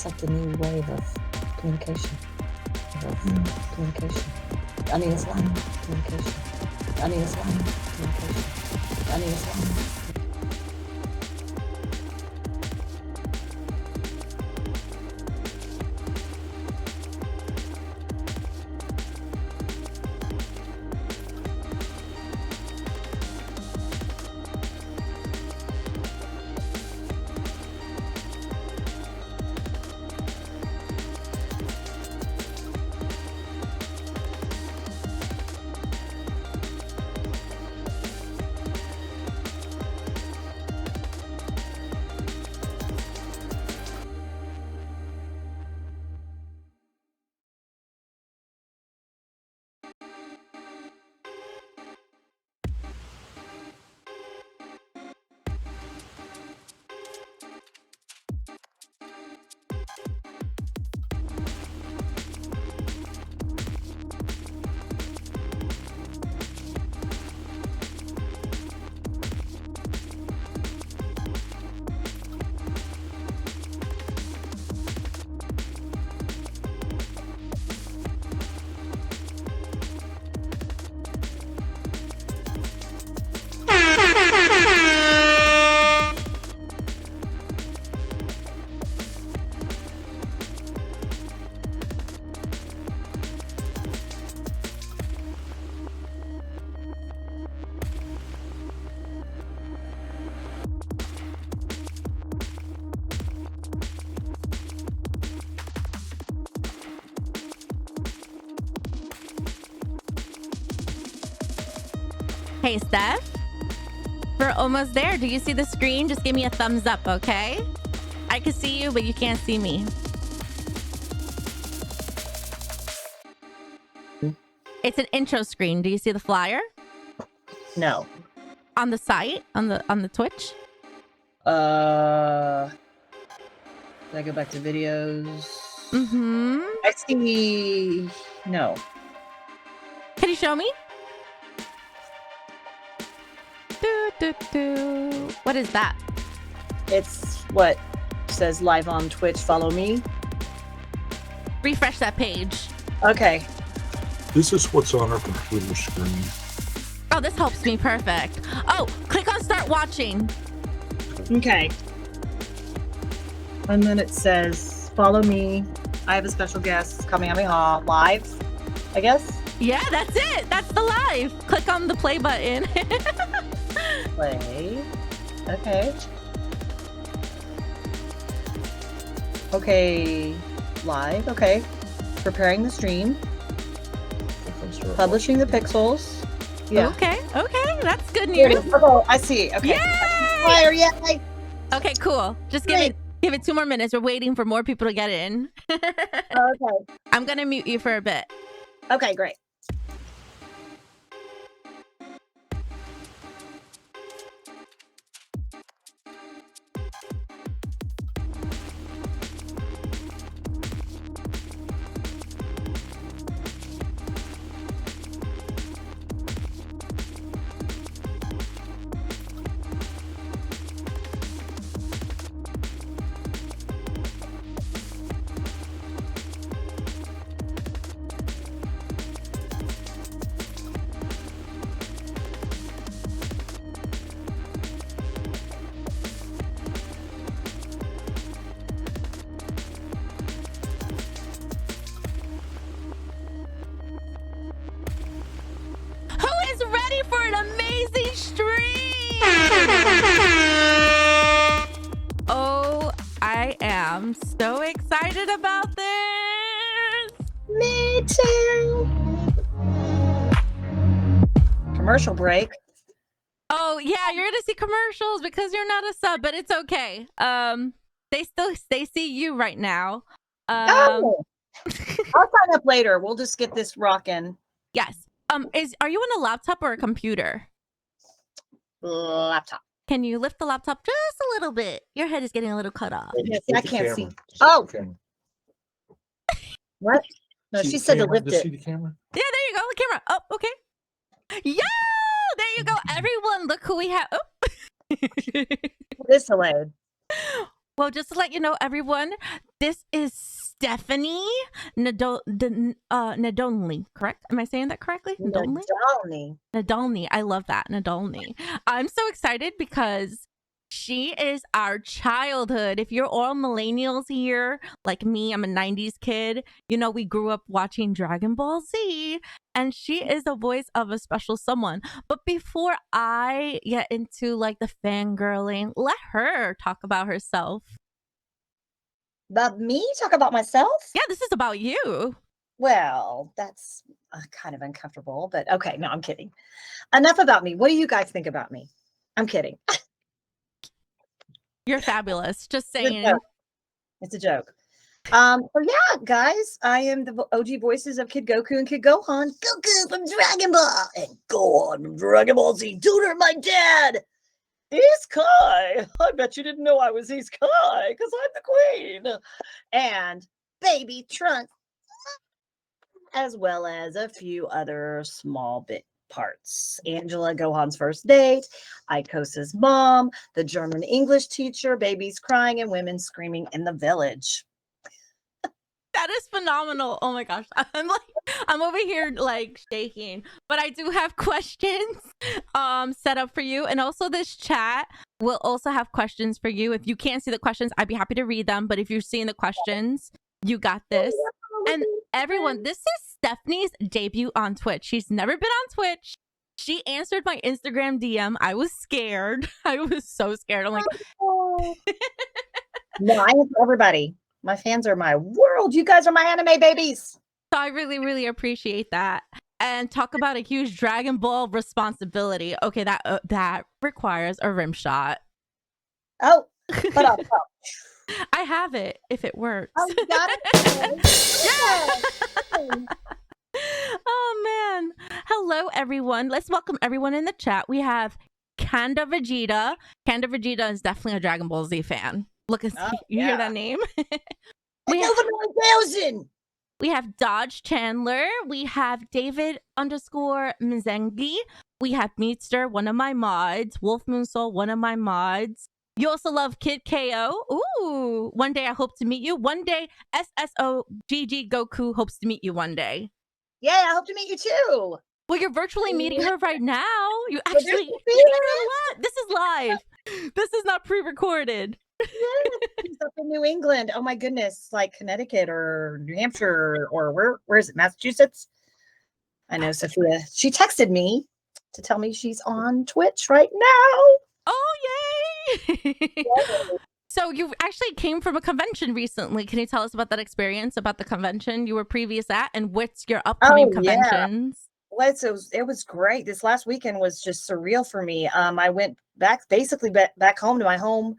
It's like the new wave of communication. Communication. I mean, it's live communication. I mean, it's live communication. I mean, it's live. Hey, Steph, we're almost there. Do you see the screen? Just give me a thumbs up, okay? I can see you, but you can't see me. It's an intro screen. Do you see the flyer? No. On the site? On the Twitch? Did I go back to videos? Mm-hmm. I see. No. Can you show me? What is that? It's what says live on Twitch. Follow me. Refresh that page. Okay. This is what's on our computer screen. Oh, this helps me. Perfect. Oh, click on start watching. Okay. And then it says, follow me. I have a special guest, Kamehameha, live, I guess. Yeah, that's it. That's the live. Click on the play button. Play. Okay. Okay. Live. Okay. Preparing the stream. Publishing the pixels. Yeah. Okay. Okay. That's good Here it news. is. Oh, I see. Okay. Yay! Fire, yay! Okay, cool. Just give it 2 more minutes. We're waiting for more people to get in. Okay. I'm gonna mute you for a bit. Okay, great. I'm so excited about this. Me too. Commercial break. Oh yeah, you're gonna see commercials because you're not a sub, but it's okay. They see you right now. Oh. I'll sign up later. We'll just get this rocking. Yes. Are you on a laptop or a computer? Laptop. Can you lift the laptop just a little bit? Your head is getting a little cut off. Yes, I can't see. Oh. What? No, she said to lift it. See the camera? Yeah, there you go. The camera. Oh, okay. Yeah, there you go. Everyone, look who we have. Oh. This delayed. Well, just to let you know, everyone, this is Stephanie Nadolny, correct? Am I saying that correctly? Nadolny? Nadolny. Nadolny. I love that. Nadolny. I'm so excited because she is our childhood. If you're all millennials here, like me, I'm a 90s kid. You know, we grew up watching Dragon Ball Z, and she is the voice of a special someone. But before I get into like the fangirling, let her talk about herself. About me? Talk about myself? Yeah, this is about you. Well, that's kind of uncomfortable, but okay. No, I'm kidding. Enough about me. What do you guys think about me? I'm kidding. You're fabulous. Just It's a saying. joke. It's a joke. So yeah, guys, I am the OG voices of Kid Goku and Kid Gohan. Goku from Dragon Ball and Gohan from Dragon Ball Z. Tutor my dad. He's Kai. I bet you didn't know I was He's Kai because I'm the queen. And Baby Trunks, as well as a few other small bit parts. Angela, Gohan's first date, Ikosa's mom, the German English teacher, babies crying and women screaming in the village. That is phenomenal. Oh my gosh. I'm over here like shaking. But I do have questions set up for you. And also this chat will also have questions for you. If you can't see the questions, I'd be happy to read them. But if you're seeing the questions, you got this. And everyone, this is Stephanie's debut on Twitch. She's never been on Twitch. She answered my Instagram DM. I was scared. I was so scared. I'm like, No, I answer everybody. My fans are my world. You guys are my anime babies. so I really, really appreciate that. And talk about a huge Dragon Ball responsibility. Okay, that requires a rim shot. Oh, but up. I have it if it works. Oh, you got it? Yeah. Oh man. Hello everyone. Let's welcome everyone in the chat. We have Kanda Vegeta. Kanda Vegeta is definitely a Dragon Ball Z fan. Look, you hear that name? We have 9,000. We have Dodge Chandler. We have David _Mzengi. We have Meatster, one of my mods. Wolf Moonsoul, one of my mods. You also love Kid KO. Ooh, one day I hope to meet you. One day SSOGG Goku hopes to meet you one day. Yeah, I hope to meet you too. Well, you're virtually meeting her right now. You actually what? This is live. This is not pre-recorded. He's up in New England. Oh my goodness, like Connecticut or New Hampshire or where is it? Massachusetts? I know Sophia. She texted me to tell me she's on Twitch right now. Oh yay! So you actually came from a convention recently. Can you tell us about that experience, about the convention you were previous at, and what's your upcoming conventions? Well, it was great. This last weekend was just surreal for me. I went back home to my home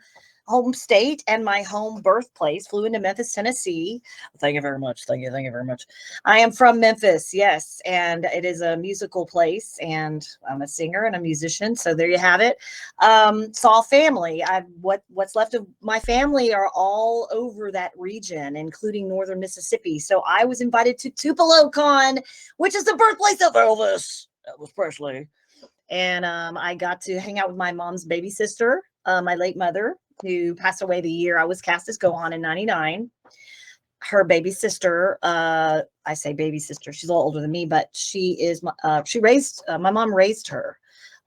state and my home birthplace, flew into Memphis, Tennessee. Thank you very much. Thank you very much. I am from Memphis, yes, and it is a musical place, and I'm a singer and a musician, so there you have it. Saw family. What's left of my family are all over that region, including northern Mississippi. So I was invited to Tupelo Con, which is the birthplace of Elvis Presley. And I got to hang out with my mom's baby sister, my late mother, who passed away the year I was cast as Gohan in '99. Her baby sister, I say baby sister, she's a little older than me, but my mom raised her.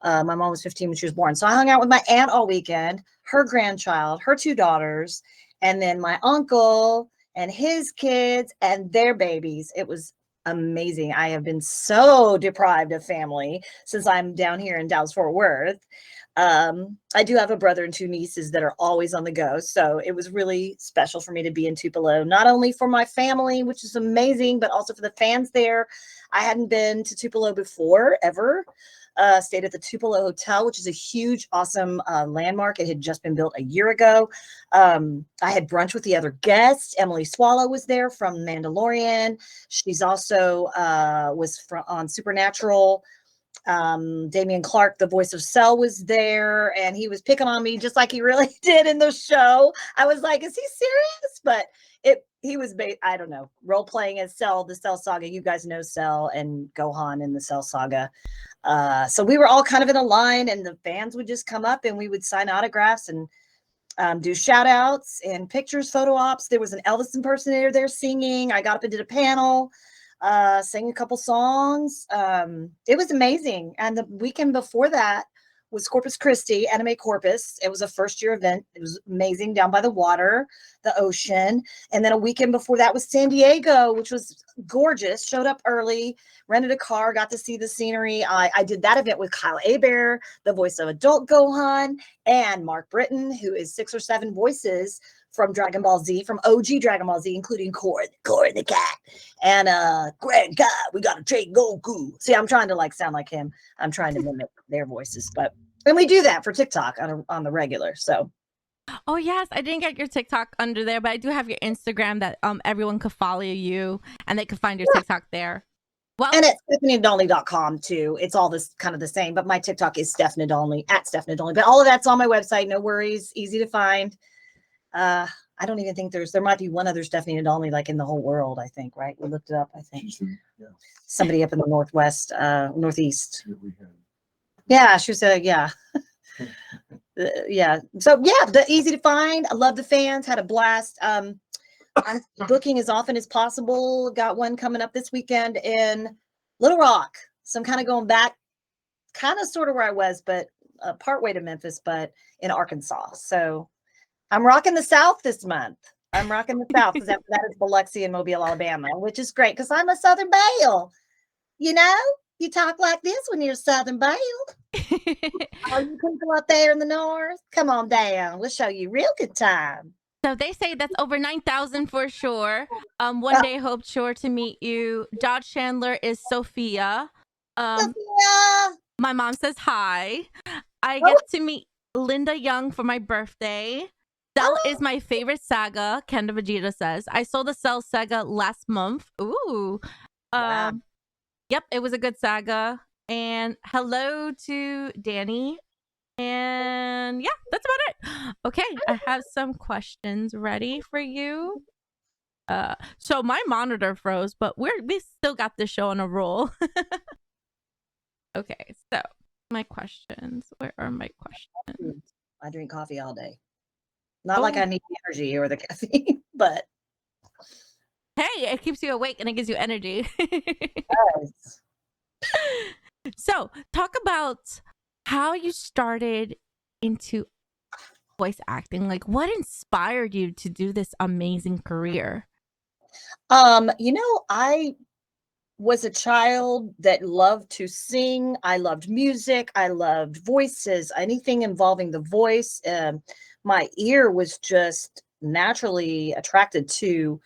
My mom was 15 when she was born. So I hung out with my aunt all weekend, her grandchild, her two daughters, and then my uncle and his kids and their babies. It was amazing. I have been so deprived of family since I'm down here in Dallas-Fort Worth. I do have a brother and two nieces that are always on the go. So it was really special for me to be in Tupelo, not only for my family, which is amazing, but also for the fans there. I hadn't been to Tupelo before, ever. Stayed at the Tupelo Hotel, which is a huge, awesome landmark. It had just been built a year ago. I had brunch with the other guests. Emily Swallow was there from Mandalorian. She's also was on Supernatural. Damian Clark, the voice of Cell, was there, and he was picking on me just like he really did in the show. I was like, is he serious? But he was, I don't know, role playing as Cell, the Cell Saga. You guys know Cell and Gohan in the Cell Saga. So we were all kind of in a line, and the fans would just come up and we would sign autographs. And do shout outs and pictures, photo ops. There was an Elvis impersonator there singing. I got up and did a panel, sang a couple songs. It was amazing. And the weekend before that was Corpus Christi, Anime Corpus. It was a first year event. It was amazing, down by the water, the ocean. And then a weekend before that was San Diego, which was gorgeous. Showed up early, rented a car, got to see the scenery. I did that event with Kyle Abear, the voice of Adult Gohan, and Mark Britton, who is 6 or 7 voices from Dragon Ball Z, from OG Dragon Ball Z, including Core the cat, and Grand God, we got to trade Goku. See, I'm trying to like sound like him. I'm trying to mimic their voices, and we do that for TikTok on the regular. So, oh yes, I didn't get your TikTok under there, but I do have your Instagram that everyone could follow you and they could find your TikTok there. Well, and it's StephanieNadolny.com too. It's all this kind of the same, but my TikTok is Steph Nadolny, at Steph Nadolny. But all of that's on my website. No worries, easy to find. I don't even think there might be one other Stephanie Nadolny like in the whole world, I think, right? We looked it up, I think. Yeah. Somebody up in the northwest, northeast. Yeah, she was yeah. Yeah. So yeah, easy to find. I love the fans, had a blast. I'm booking as often as possible. Got one coming up this weekend in Little Rock. So I'm kind of going back, kind of sort of where I was, but part way to Memphis, but in Arkansas. So I'm rocking the South this month. I'm rocking the South because that is Biloxi and Mobile, Alabama, which is great because I'm a Southern Belle. You know, you talk like this when you're a Southern Belle. All you people out there in the north, come on down. We'll show you a real good time. So they say that's over 9,000 for sure. One day hope sure to meet you. Dodge Chandler is Sophia. Sophia. My mom says hi. I get to meet Linda Young for my birthday. Cell is my favorite saga, Kenda Vegeta says. I saw the Cell saga last month. Ooh. Wow. Yep, it was a good saga. And hello to Danny. And yeah, that's about it. Okay, I have some questions ready for you. So my monitor froze, but we still got this show on a roll. Okay, so my questions. Where are my questions? I drink coffee all day. Not like I need the energy or the caffeine, but hey, it keeps you awake and it gives you energy. yes. So talk about how you started into voice acting. Like, what inspired you to do this amazing career? You know, I was a child that loved to sing. I loved music. I loved voices, anything involving the voice. My ear was just naturally attracted to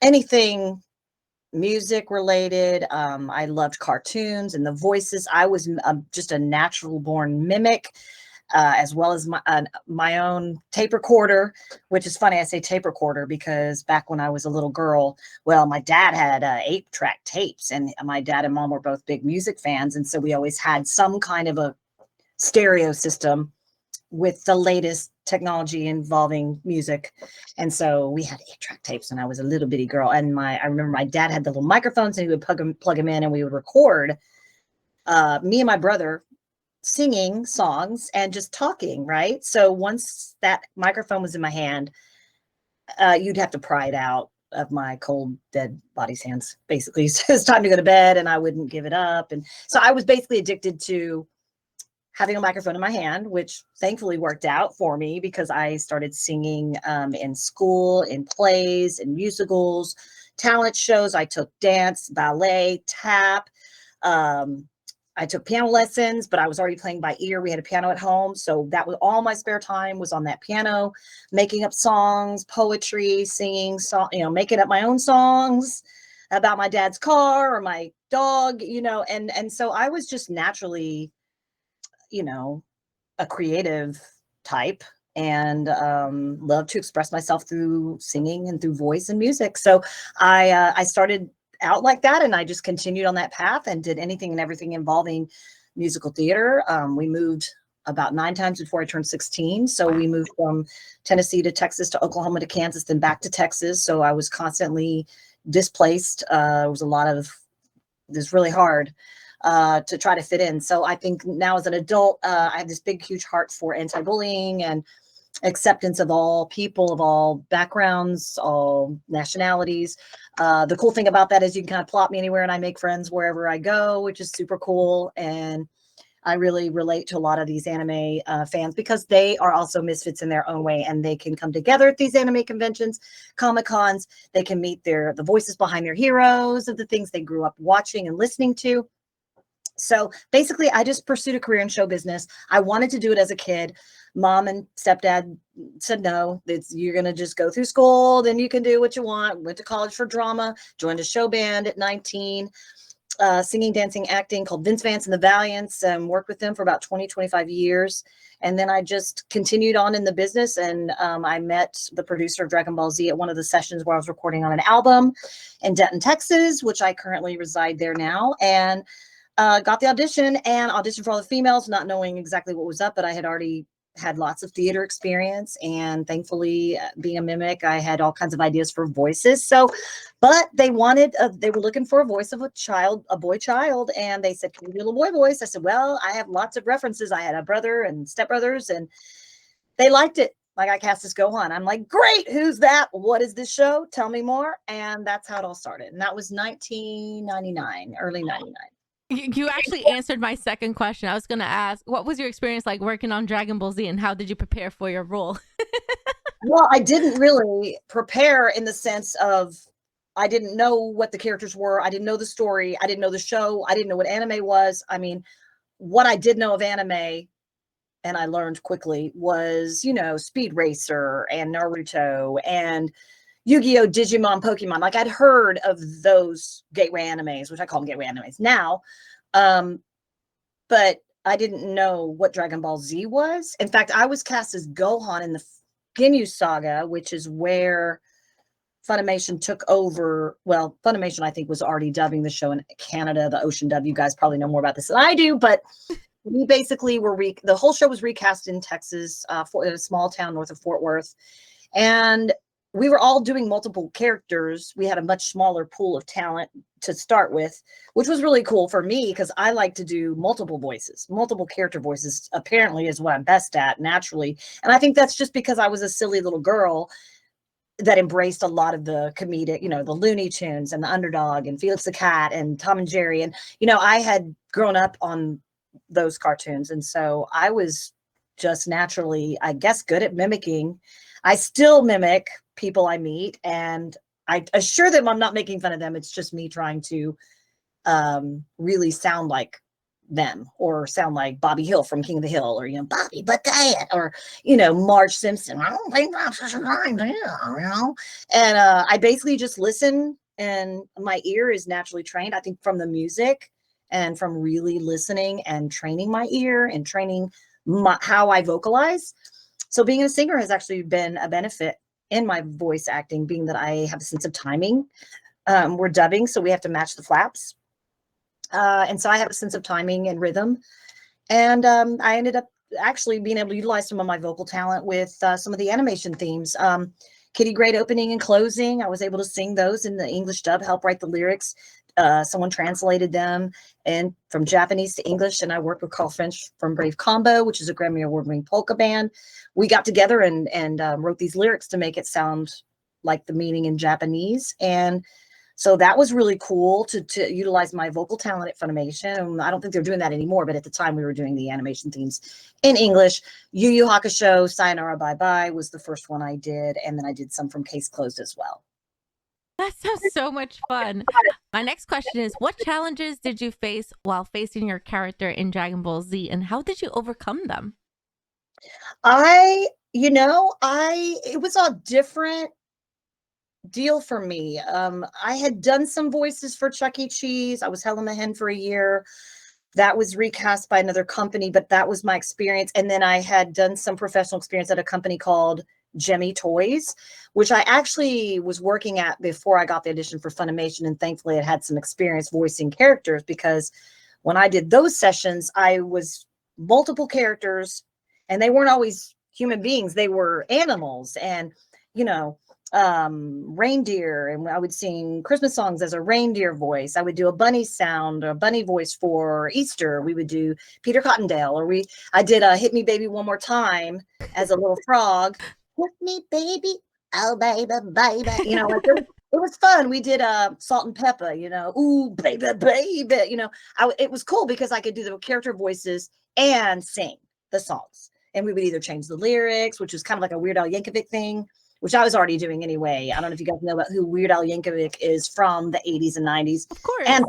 anything music related. I loved cartoons and the voices. I was just a natural born mimic, as well as my own tape recorder, which is funny. I say tape recorder because back when I was a little girl, well, my dad had 8-track tapes, and my dad and mom were both big music fans. And so we always had some kind of a stereo system with the latest technology involving music. And so we had 8-track tapes when I was a little bitty girl. And I remember my dad had the little microphones and he would plug them in, and we would record me and my brother singing songs and just talking, right? So once that microphone was in my hand, you'd have to pry it out of my cold, dead body's hands, basically. So it's time to go to bed, and I wouldn't give it up. And so I was basically addicted to having a microphone in my hand, which thankfully worked out for me because I started singing in school, in plays, in musicals, talent shows. I took dance, ballet, tap. I took piano lessons, but I was already playing by ear. We had a piano at home. So that was all my spare time was on that piano, making up songs, poetry, singing, making up my own songs about my dad's car or my dog, and so I was just naturally, a creative type, and love to express myself through singing and through voice and music. So I started out like that, and I just continued on that path and did anything and everything involving musical theater. We moved about 9 times before I turned 16. So we moved from Tennessee to Texas to Oklahoma to Kansas, then back to Texas. So I was constantly displaced. It was really hard to try to fit in. So I think now as an adult, I have this big, huge heart for anti-bullying and acceptance of all people, of all backgrounds, all nationalities. The cool thing about that is you can kind of plop me anywhere and I make friends wherever I go, which is super cool. And I really relate to a lot of these anime fans because they are also misfits in their own way, and they can come together at these anime conventions, Comic-Cons. They can meet the voices behind their heroes of the things they grew up watching and listening to. So basically, I just pursued a career in show business. I wanted to do it as a kid. Mom and stepdad said, no, you're going to just go through school, then you can do what you want. Went to college for drama, joined a show band at 19, singing, dancing, acting, called Vince Vance and the Valiants, and worked with them for about 20, 25 years. And then I just continued on in the business, and I met the producer of Dragon Ball Z at one of the sessions where I was recording on an album in Denton, Texas, which I currently reside there now. And got the audition and auditioned for all the females, not knowing exactly what was up, but I had already had lots of theater experience. And thankfully, being a mimic, I had all kinds of ideas for voices. So, but they were looking for a voice of a boy child. And they said, can you do a little boy voice? I said, well, I have lots of references. I had a brother and stepbrothers, and they liked it. Like, I cast as Gohan. I'm like, great. Who's that? What is this show? Tell me more. And that's how it all started. And that was 1999, early 99. You actually answered my second question. I was going to ask, what was your experience like working on Dragon Ball Z, and how did you prepare for your role? Well, I didn't really prepare in the sense of I didn't know what the characters were. I didn't know the story. I didn't know the show. I didn't know what anime was. I mean, what I did know of anime, and I learned quickly, was, Speed Racer and Naruto and Yu-Gi-Oh, Digimon, Pokemon. Like, I'd heard of those gateway animes, which I call them gateway animes now. But I didn't know what Dragon Ball Z was. In fact, I was cast as Gohan in the Ginyu Saga, which is where Funimation took over. Well, Funimation, I think, was already dubbing the show in Canada, the Ocean dub. You guys probably know more about this than I do, but we basically the whole show was recast in Texas, in a small town north of Fort Worth. And we were all doing multiple characters. We had a much smaller pool of talent to start with, which was really cool for me because I like to do multiple voices. Multiple character voices apparently is what I'm best at naturally. And I think that's just because I was a silly little girl that embraced a lot of the comedic, the Looney Tunes and the Underdog and Felix the Cat and Tom and Jerry. And, I had grown up on those cartoons. And so I was just naturally, I guess, good at mimicking. I still mimic people I meet, and I assure them I'm not making fun of them. It's just me trying to really sound like them, or sound like Bobby Hill from King of the Hill, or Bobby Bucket, or Marge Simpson. I don't think that's such a good idea, And I basically just listen, and my ear is naturally trained. I think from the music and from really listening and training my ear and training how I vocalize. So being a singer has actually been a benefit in my voice acting, being that I have a sense of timing. We're dubbing, so we have to match the flaps. And so I have a sense of timing and rhythm. And I ended up actually being able to utilize some of my vocal talent with some of the animation themes. Kitty Grade opening and closing, I was able to sing those in the English dub, help write the lyrics. Someone translated them and from Japanese to English, and I worked with Carl French from Brave Combo, which is a Grammy Award-winning polka band. We got together and wrote these lyrics to make it sound like the meaning in Japanese. And so that was really cool to utilize my vocal talent at Funimation. And I don't think they're doing that anymore, but at the time we were doing the animation themes in English. Yu Yu Hakusho, Sayonara Bye Bye was the first one I did. And then I did some from Case Closed as well. That sounds so much fun. My next question is, what challenges did you face while facing your character in Dragon Ball Z, and how did you overcome them? It was a different deal for me. I had done some voices for Chuck E. Cheese. I was Helen Hen for a year. That was recast by another company, but that was my experience. And then I had done some professional experience at a company called Jemmy Toys, which I actually was working at before I got the audition for Funimation. And thankfully I had some experience voicing characters, because when I did those sessions, I was multiple characters, and they weren't always human beings. They were animals. And, reindeer, and I would sing Christmas songs as a reindeer voice. I would do a bunny sound or a bunny voice for Easter. We would do Peter Cottontail, or I did a Hit Me Baby One More Time as a little frog. Hit me baby, oh baby, baby. Like it was fun. We did Salt and Pepper, ooh baby, baby. It was cool because I could do the character voices and sing the songs. And we would either change the lyrics, which was kind of like a Weird Al Yankovic thing, which I was already doing anyway. I don't know if you guys know about who Weird Al Yankovic is from the 80s and 90s. Of course. And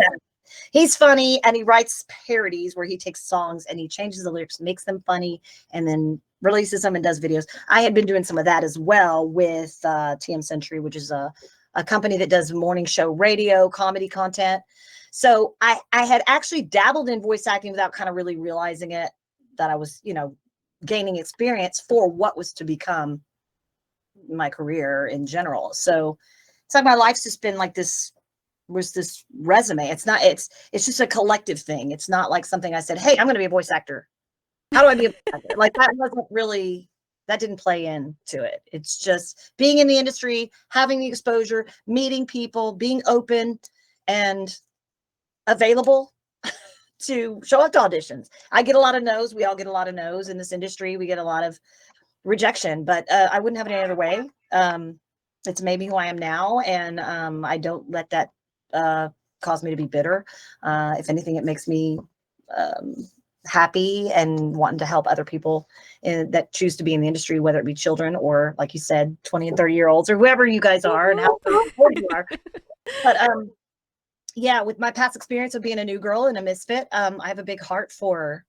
he's funny, and he writes parodies where he takes songs and he changes the lyrics, makes them funny, and then releases them and does videos. I had been doing some of that as well with TM Century, which is a company that does morning show radio comedy content. So I had actually dabbled in voice acting without kind of really realizing it, that I was, gaining experience for what was to become my career in general. So it's like my life's just been like this resume. It's just a collective thing. It's not like something I said, hey, I'm going to be a voice actor. How do I be a voice actor? Like that didn't play into it. It's just being in the industry, having the exposure, meeting people, being open and available to show up to auditions. I get a lot of no's. We all get a lot of no's in this industry. We get a lot of rejection, but I wouldn't have it any other way. It's made me who I am now, and I don't let that cause me to be bitter. If anything, it makes me happy and wanting to help other people that choose to be in the industry, whether it be children or, like you said, 20 and 30-year-olds or whoever you guys are and how old you are. But yeah, with my past experience of being a new girl and a misfit, I have a big heart for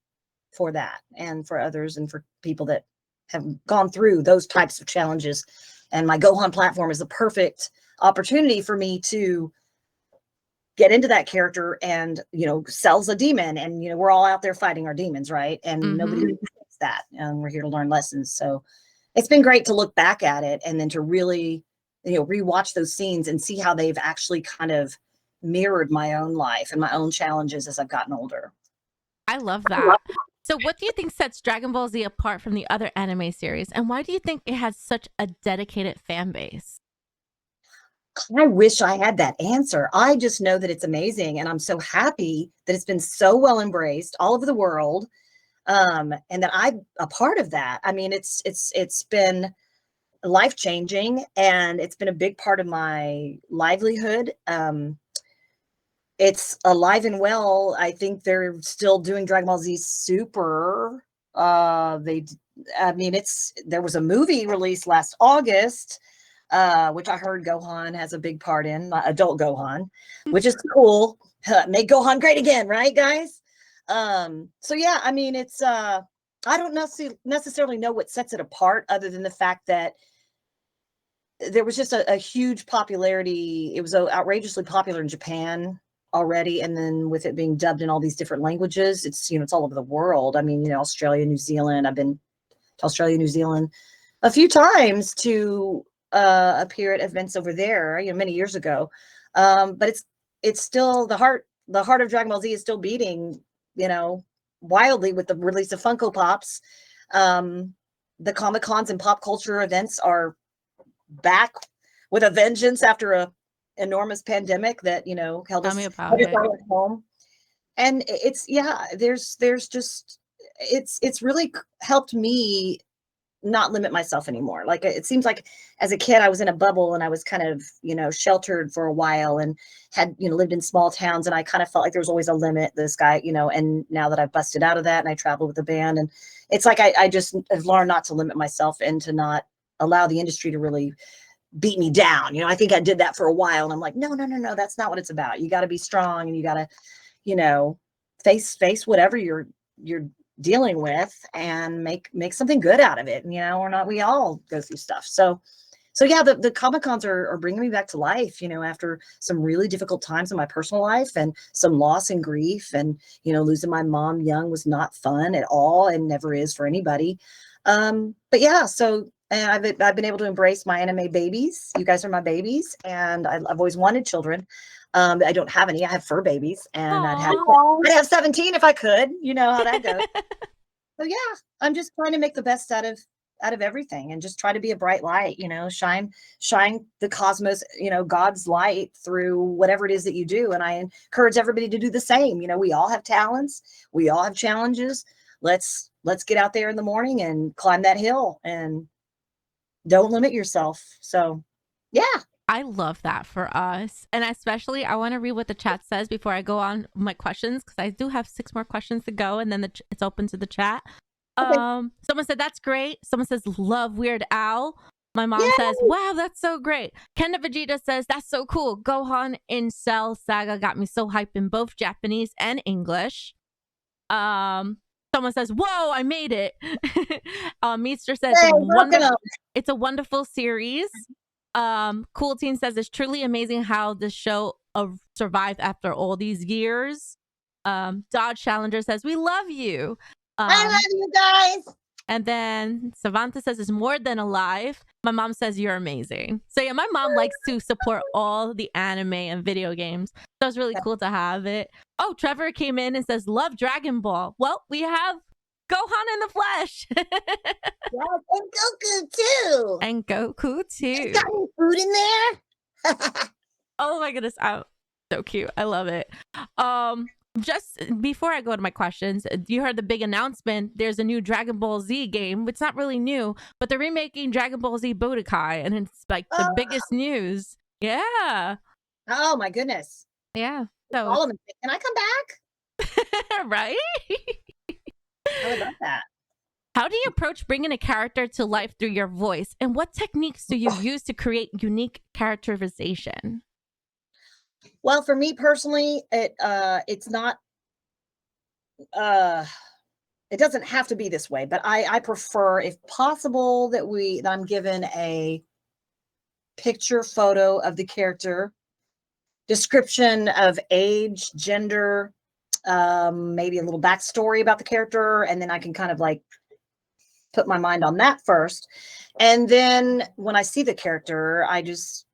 that and for others and for people that have gone through those types of challenges. And my Gohan platform is the perfect opportunity for me to get into that character and, sells a demon. And, we're all out there fighting our demons, right? And nobody understands that. And we're here to learn lessons. So it's been great to look back at it and then to really, rewatch those scenes and see how they've actually kind of mirrored my own life and my own challenges as I've gotten older. I love that. So what do you think sets Dragon Ball Z apart from the other anime series? And why do you think it has such a dedicated fan base? I wish I had that answer. I just know that it's amazing. And I'm so happy that it's been so well embraced all over the world. And that I'm a part of that. I mean, it's been life-changing, and it's been a big part of my livelihood. It's alive and well. I think they're still doing Dragon Ball Z Super. There was a movie released last August, which I heard Gohan has a big part in, adult Gohan, which is cool. Make Gohan great again, right, guys? So yeah, I mean, it's I don't necessarily know what sets it apart other than the fact that there was just a huge popularity. It was outrageously popular in Japan already, and then with it being dubbed in all these different languages, it's it's all over the world. I mean, Australia, New Zealand. I've been to Australia, New Zealand a few times to appear at events over there, many years ago. But it's still the heart of Dragon Ball Z is still beating, wildly with the release of Funko Pops. The Comic Cons and pop culture events are back with a vengeance after a enormous pandemic that held us at home. And there's just it's really helped me not limit myself anymore. Like, it seems like as a kid I was in a bubble and I was kind of sheltered for a while and had lived in small towns, and I kind of felt like there was always a limit, this guy, and now that I've busted out of that and I travel with the band, and it's like I just have learned not to limit myself and to not allow the industry to really beat me down. I think I did that for a while, and I'm like, no, that's not what it's about. You got to be strong, and you got to face whatever you're dealing with and make something good out of it. Or not, we all go through stuff. So yeah, the Comic Cons are bringing me back to life, after some really difficult times in my personal life and some loss and grief, and losing my mom young was not fun at all and never is for anybody. But yeah, so I've been able to embrace my anime babies. You guys are my babies, and I've always wanted children. I don't have any. I have fur babies, and I'd have 17 if I could. You know how that goes. So yeah, I'm just trying to make the best out of out of everything and just try to be a bright light, shine the cosmos, God's light through whatever it is that you do. And I encourage everybody to do the same. We all have talents. We all have challenges. Let's get out there in the morning and climb that hill and don't limit yourself. So yeah. I love that for us. And especially, I want to read what the chat says before I go on my questions, because I do have 6 more questions to go, and then it's open to the chat. Okay. Someone said, that's great. Someone says, love Weird Al. My mom says, wow, that's so great. Kenda Vegeta says, that's so cool. Gohan in Cell Saga got me so hyped in both Japanese and English. Someone says, whoa, I made it. Meester says, it's a wonderful series. Cool Teen says, it's truly amazing how the show survived after all these years. Dodge Challenger says, we love you. I love you guys. And then Savanta says, it's more than alive. My mom says, you're amazing. So yeah, my mom likes to support all the anime and video games. So it's really cool to have it. Oh, Trevor came in and says, love Dragon Ball. Well, we have Gohan in the flesh. Yes, and Goku too. And Goku too. Got any food in there? Oh my goodness. Oh, so cute. I love it. Just before I go to my questions, you heard the big announcement. There's a new Dragon Ball Z game. It's not really new, but they're remaking Dragon Ball Z Budokai, and it's like the biggest news. Yeah. Oh my goodness. Yeah. So can I come back? Right? I would love that. How do you approach bringing a character to life through your voice, and what techniques do you use to create unique characterization? Well, for me personally, it's not, it doesn't have to be this way, but I prefer, if possible, that I'm given a picture photo of the character, description of age, gender, maybe a little backstory about the character, and then I can kind of like put my mind on that first. And then when I see the character, I just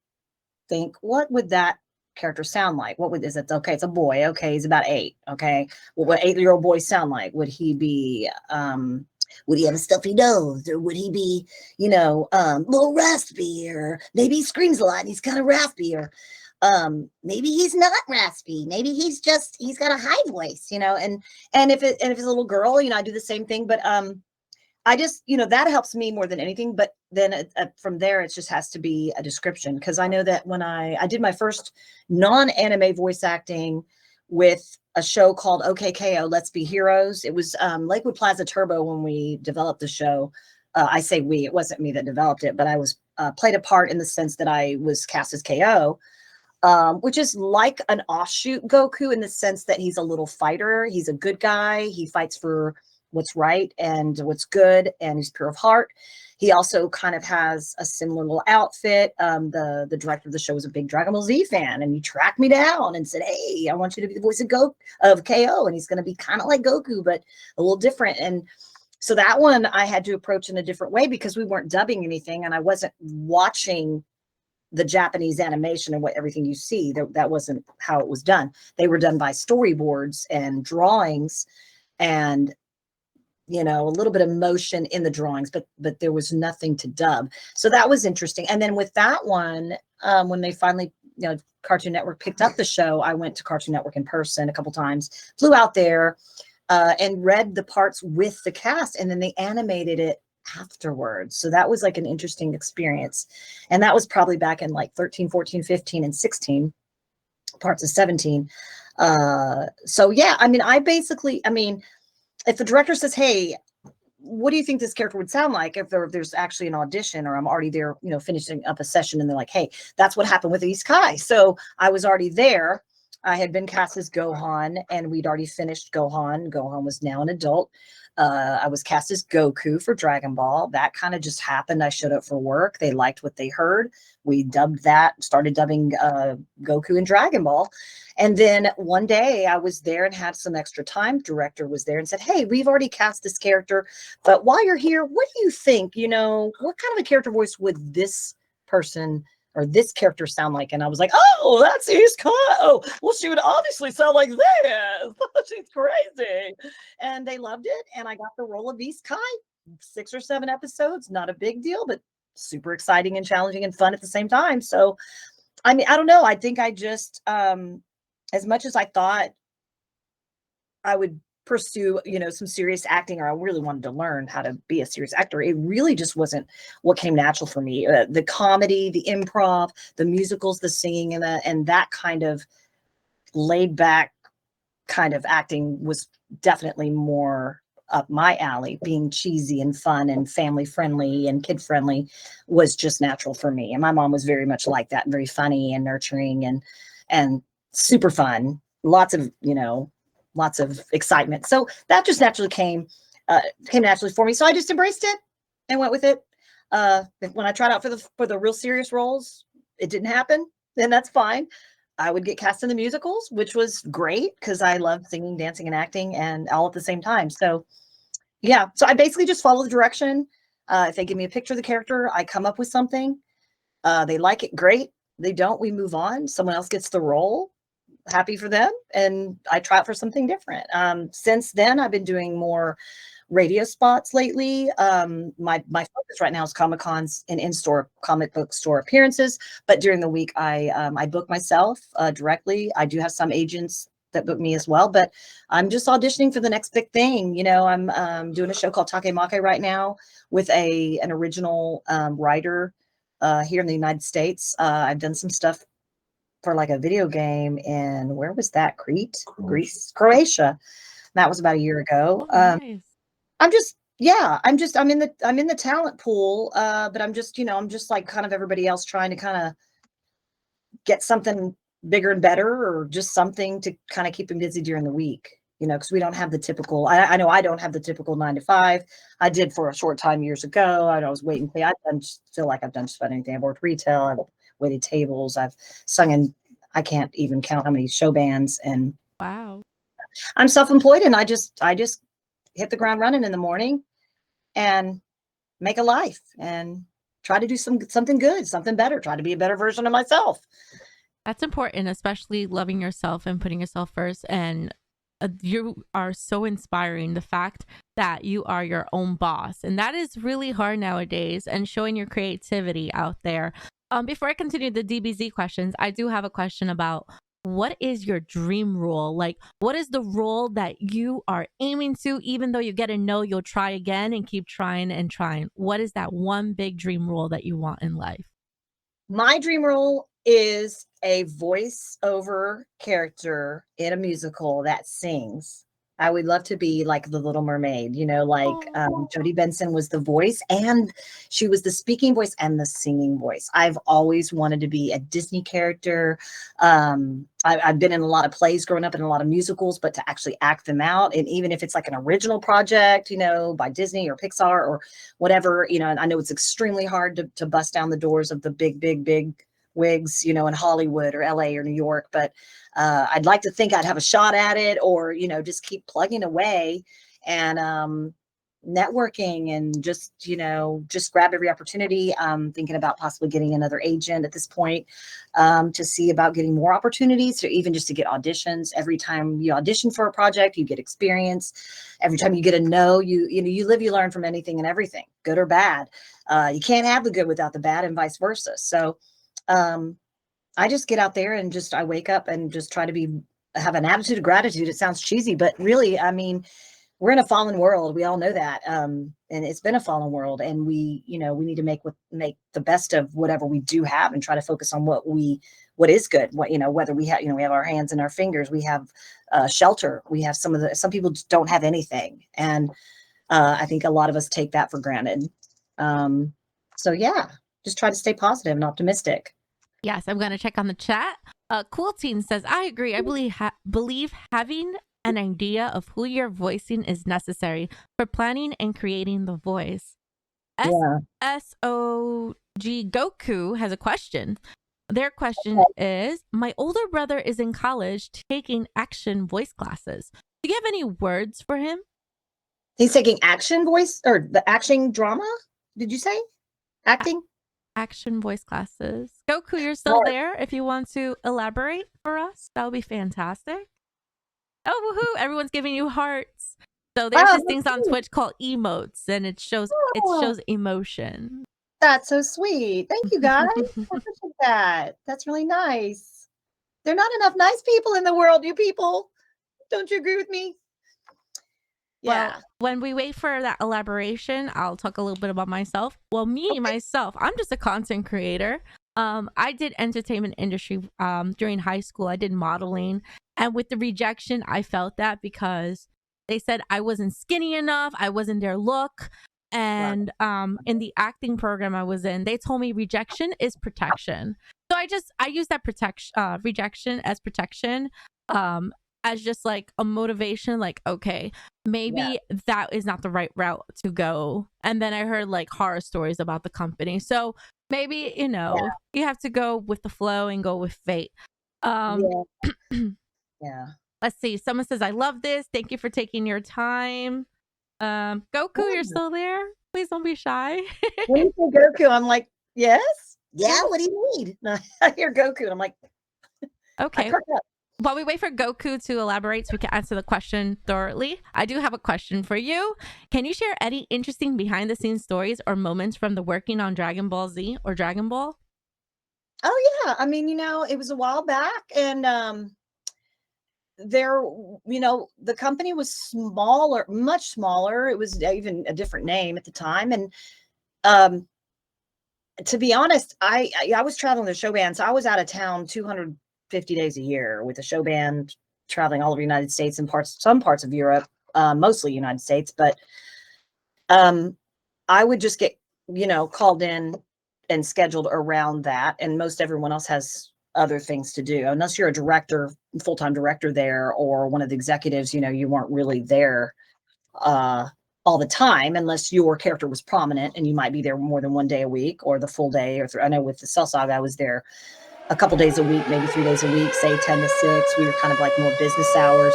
think, what would that character sound like? Is it okay? It's a boy. Okay, he's about 8. Okay, well, what 8-year-old boy sound like? Would he be would he have a stuffy nose, or would he be, a little raspy, or maybe he screams a lot and he's kind of raspy, or maybe he's not raspy, maybe he's got a high voice, and if it's a little girl, I do the same thing. But I just, that helps me more than anything. But then from there, it just has to be a description, because I know that when I did my first non-anime voice acting with a show called OKKO, Let's Be Heroes. It was Lakewood Plaza Turbo when we developed the show. I say we, it wasn't me that developed it, but I was played a part in the sense that I was cast as KO, which is like an offshoot Goku in the sense that he's a little fighter. He's a good guy. He fights for what's right and what's good, and he's pure of heart. He also kind of has a similar little outfit. The director of the show was a big Dragon Ball Z fan, and he tracked me down and said, hey, I want you to be the voice of KO, and he's going to be kind of like Goku, but a little different. And so that one I had to approach in a different way, because we weren't dubbing anything, and I wasn't watching the Japanese animation and everything you see. That wasn't how it was done. They were done by storyboards and drawings, and a little bit of motion in the drawings, but there was nothing to dub. So that was interesting. And then with that one, when they finally, Cartoon Network picked up the show, I went to Cartoon Network in person a couple times, flew out there, and read the parts with the cast, and then they animated it afterwards. So that was like an interesting experience. And that was probably back in like 13, 14, 15, and 16, parts of 17. So yeah, if the director says, hey, what do you think this character would sound like, if there's actually an audition, or I'm already there, finishing up a session, and they're like, hey, that's what happened with East Kai. So I was already there. I had been cast as Gohan, and we'd already finished Gohan. Gohan was now an adult. I was cast as Goku for Dragon Ball. That kind of just happened. I showed up for work. They liked what they heard. We dubbed that, started dubbing Goku in Dragon Ball. And then one day I was there and had some extra time. Director was there and said, hey, we've already cast this character, but while you're here, what do you think? What kind of a character voice would this person or this character sound like? And I was like, oh, that's East Kai. Oh, well, she would obviously sound like this. She's crazy. And they loved it. And I got the role of East Kai. 6 or 7 episodes, not a big deal, but super exciting and challenging and fun at the same time. So, I mean, I don't know. I think I just, as much as I thought I would pursue, some serious acting, or I really wanted to learn how to be a serious actor, it really just wasn't what came natural for me. The comedy, the improv, the musicals, the singing, and that kind of laid back kind of acting was definitely more up my alley. Being cheesy and fun and family friendly and kid friendly was just natural for me. And my mom was very much like that, very funny and nurturing and super fun. Lots of excitement. So that just naturally came naturally for me. So I just embraced it and went with it. When I tried out for the real serious roles, it didn't happen. Then that's fine. I would get cast in the musicals, which was great because I love singing, dancing, and acting, and all at the same time. So, yeah. So I basically just follow the direction. If they give me a picture of the character, I come up with something. They like it, great. They don't, we move on. Someone else gets the role. Happy for them, and I try out for something different. Since then, I've been doing more radio spots lately. My focus right now is Comic-Cons and in-store comic book store appearances, but during the week I book myself directly. I do have some agents that book me as well, but I'm just auditioning for the next big thing. I'm doing a show called Take-Make right now with an original writer here in the United States. I've done some stuff for like a video game in, where was that? Greece, Croatia. That was about a year ago. Oh, nice. I'm in the talent pool, but I'm just like kind of everybody else, trying to kind of get something bigger and better, or just something to kind of keep them busy during the week, because we don't have the typical, I know I don't have the typical 9 to 5. I did for a short time years ago. I was waiting. I feel like I've done just about anything. I've worked retail. I've waited tables. I've sung in, I can't even count how many show bands, and Wow. I'm self-employed, and I just hit the ground running in the morning and make a life and try to do something good, something better, try to be a better version of myself. That's important, especially loving yourself and putting yourself first. And you are so inspiring. The fact that you are your own boss, and that is really hard nowadays, and showing your creativity out there. Before I continue the DBZ questions, I do have a question about, what is your dream role? Like, what is the role that you are aiming to, even though you get a no, you'll try again and keep trying and trying? What is that one big dream role that you want in life? My dream role is a voiceover character in a musical that sings. I would love to be like the Little Mermaid, Jodie Benson was the voice, and she was the speaking voice and the singing voice. I've always wanted to be a Disney character. I've been in a lot of plays growing up, and a lot of musicals, but to actually act them out, and even if it's like an original project, by Disney or Pixar or whatever, and I know it's extremely hard to bust down the doors of the big wigs, in Hollywood or LA or New York, but I'd like to think I'd have a shot at it, or, just keep plugging away and networking, and just grab every opportunity. Thinking about possibly getting another agent at this point, to see about getting more opportunities, or even just to get auditions. Every time you audition for a project, you get experience. Every time you get a no, you live, you learn from anything and everything, good or bad. You can't have the good without the bad, and vice versa. So I just get out there and I wake up and just try to have an attitude of gratitude. It sounds cheesy, but really, I mean, we're in a fallen world. We all know that. And it's been a fallen world, and we need to make the best of whatever we do have, and try to focus on what is good. Whether we have our hands and our fingers, we have shelter. We have some people just don't have anything. And I think a lot of us take that for granted. So yeah, just try to stay positive and optimistic. Yes, I'm going to check on the chat. Cool Teen says, I agree. I believe having an idea of who you're voicing is necessary for planning and creating the voice. Yeah. SOG Goku has a question. Their question is, my older brother is in college taking action voice classes. Do you have any words for him? He's taking action voice, or the action drama? Did you say? Acting? Action voice classes. Goku, you're still there. If you want to elaborate for us, that would be fantastic. Oh, woohoo. Everyone's giving you hearts. So there's Oh, these things on Twitch called emotes, and it shows emotion. that's so sweet. Thank you, guys. I appreciate that. That's really nice. There are not enough nice people in the world, you people. Don't you agree with me? Yeah. Well, when we wait for that elaboration, I'll talk a little bit about myself. Well, myself, I'm just a content creator. I did entertainment industry during high school. I did modeling, and with the rejection, I felt that because they said I wasn't skinny enough, I wasn't their look, and in the acting program I was in, they told me rejection is protection. So I use that rejection as protection, as just like a motivation, like, okay, maybe that is not the right route to go. And then I heard like horror stories about the company. So maybe, you have to go with the flow and go with fate. Yeah. Let's see. Someone says, I love this. Thank you for taking your time. Goku, you're still there? Please don't be shy. When you say Goku, I'm like, yes? Yeah, what do you need? No, I hear Goku, and I'm like, okay. While we wait for Goku to elaborate so we can answer the question thoroughly, I do have a question for you. Can you share any interesting behind-the-scenes stories or moments from the working on Dragon Ball Z or Dragon Ball? Oh, yeah. I mean, it was a while back, and there, the company was smaller, much smaller. It was even a different name at the time. And to be honest, I was traveling the show band, so I was out of town 250 days a year with the show band, traveling all over the United States and some parts of Europe, mostly United States. But I would just get, called in and scheduled around that. And most everyone else has other things to do. Unless you're a director, full-time director there, or one of the executives, you weren't really there all the time, unless your character was prominent and you might be there more than one day a week or the full day. I know with the Cell Saga, I was there a couple days a week, maybe 3 days a week, say 10 to 6. We were kind of like more business hours.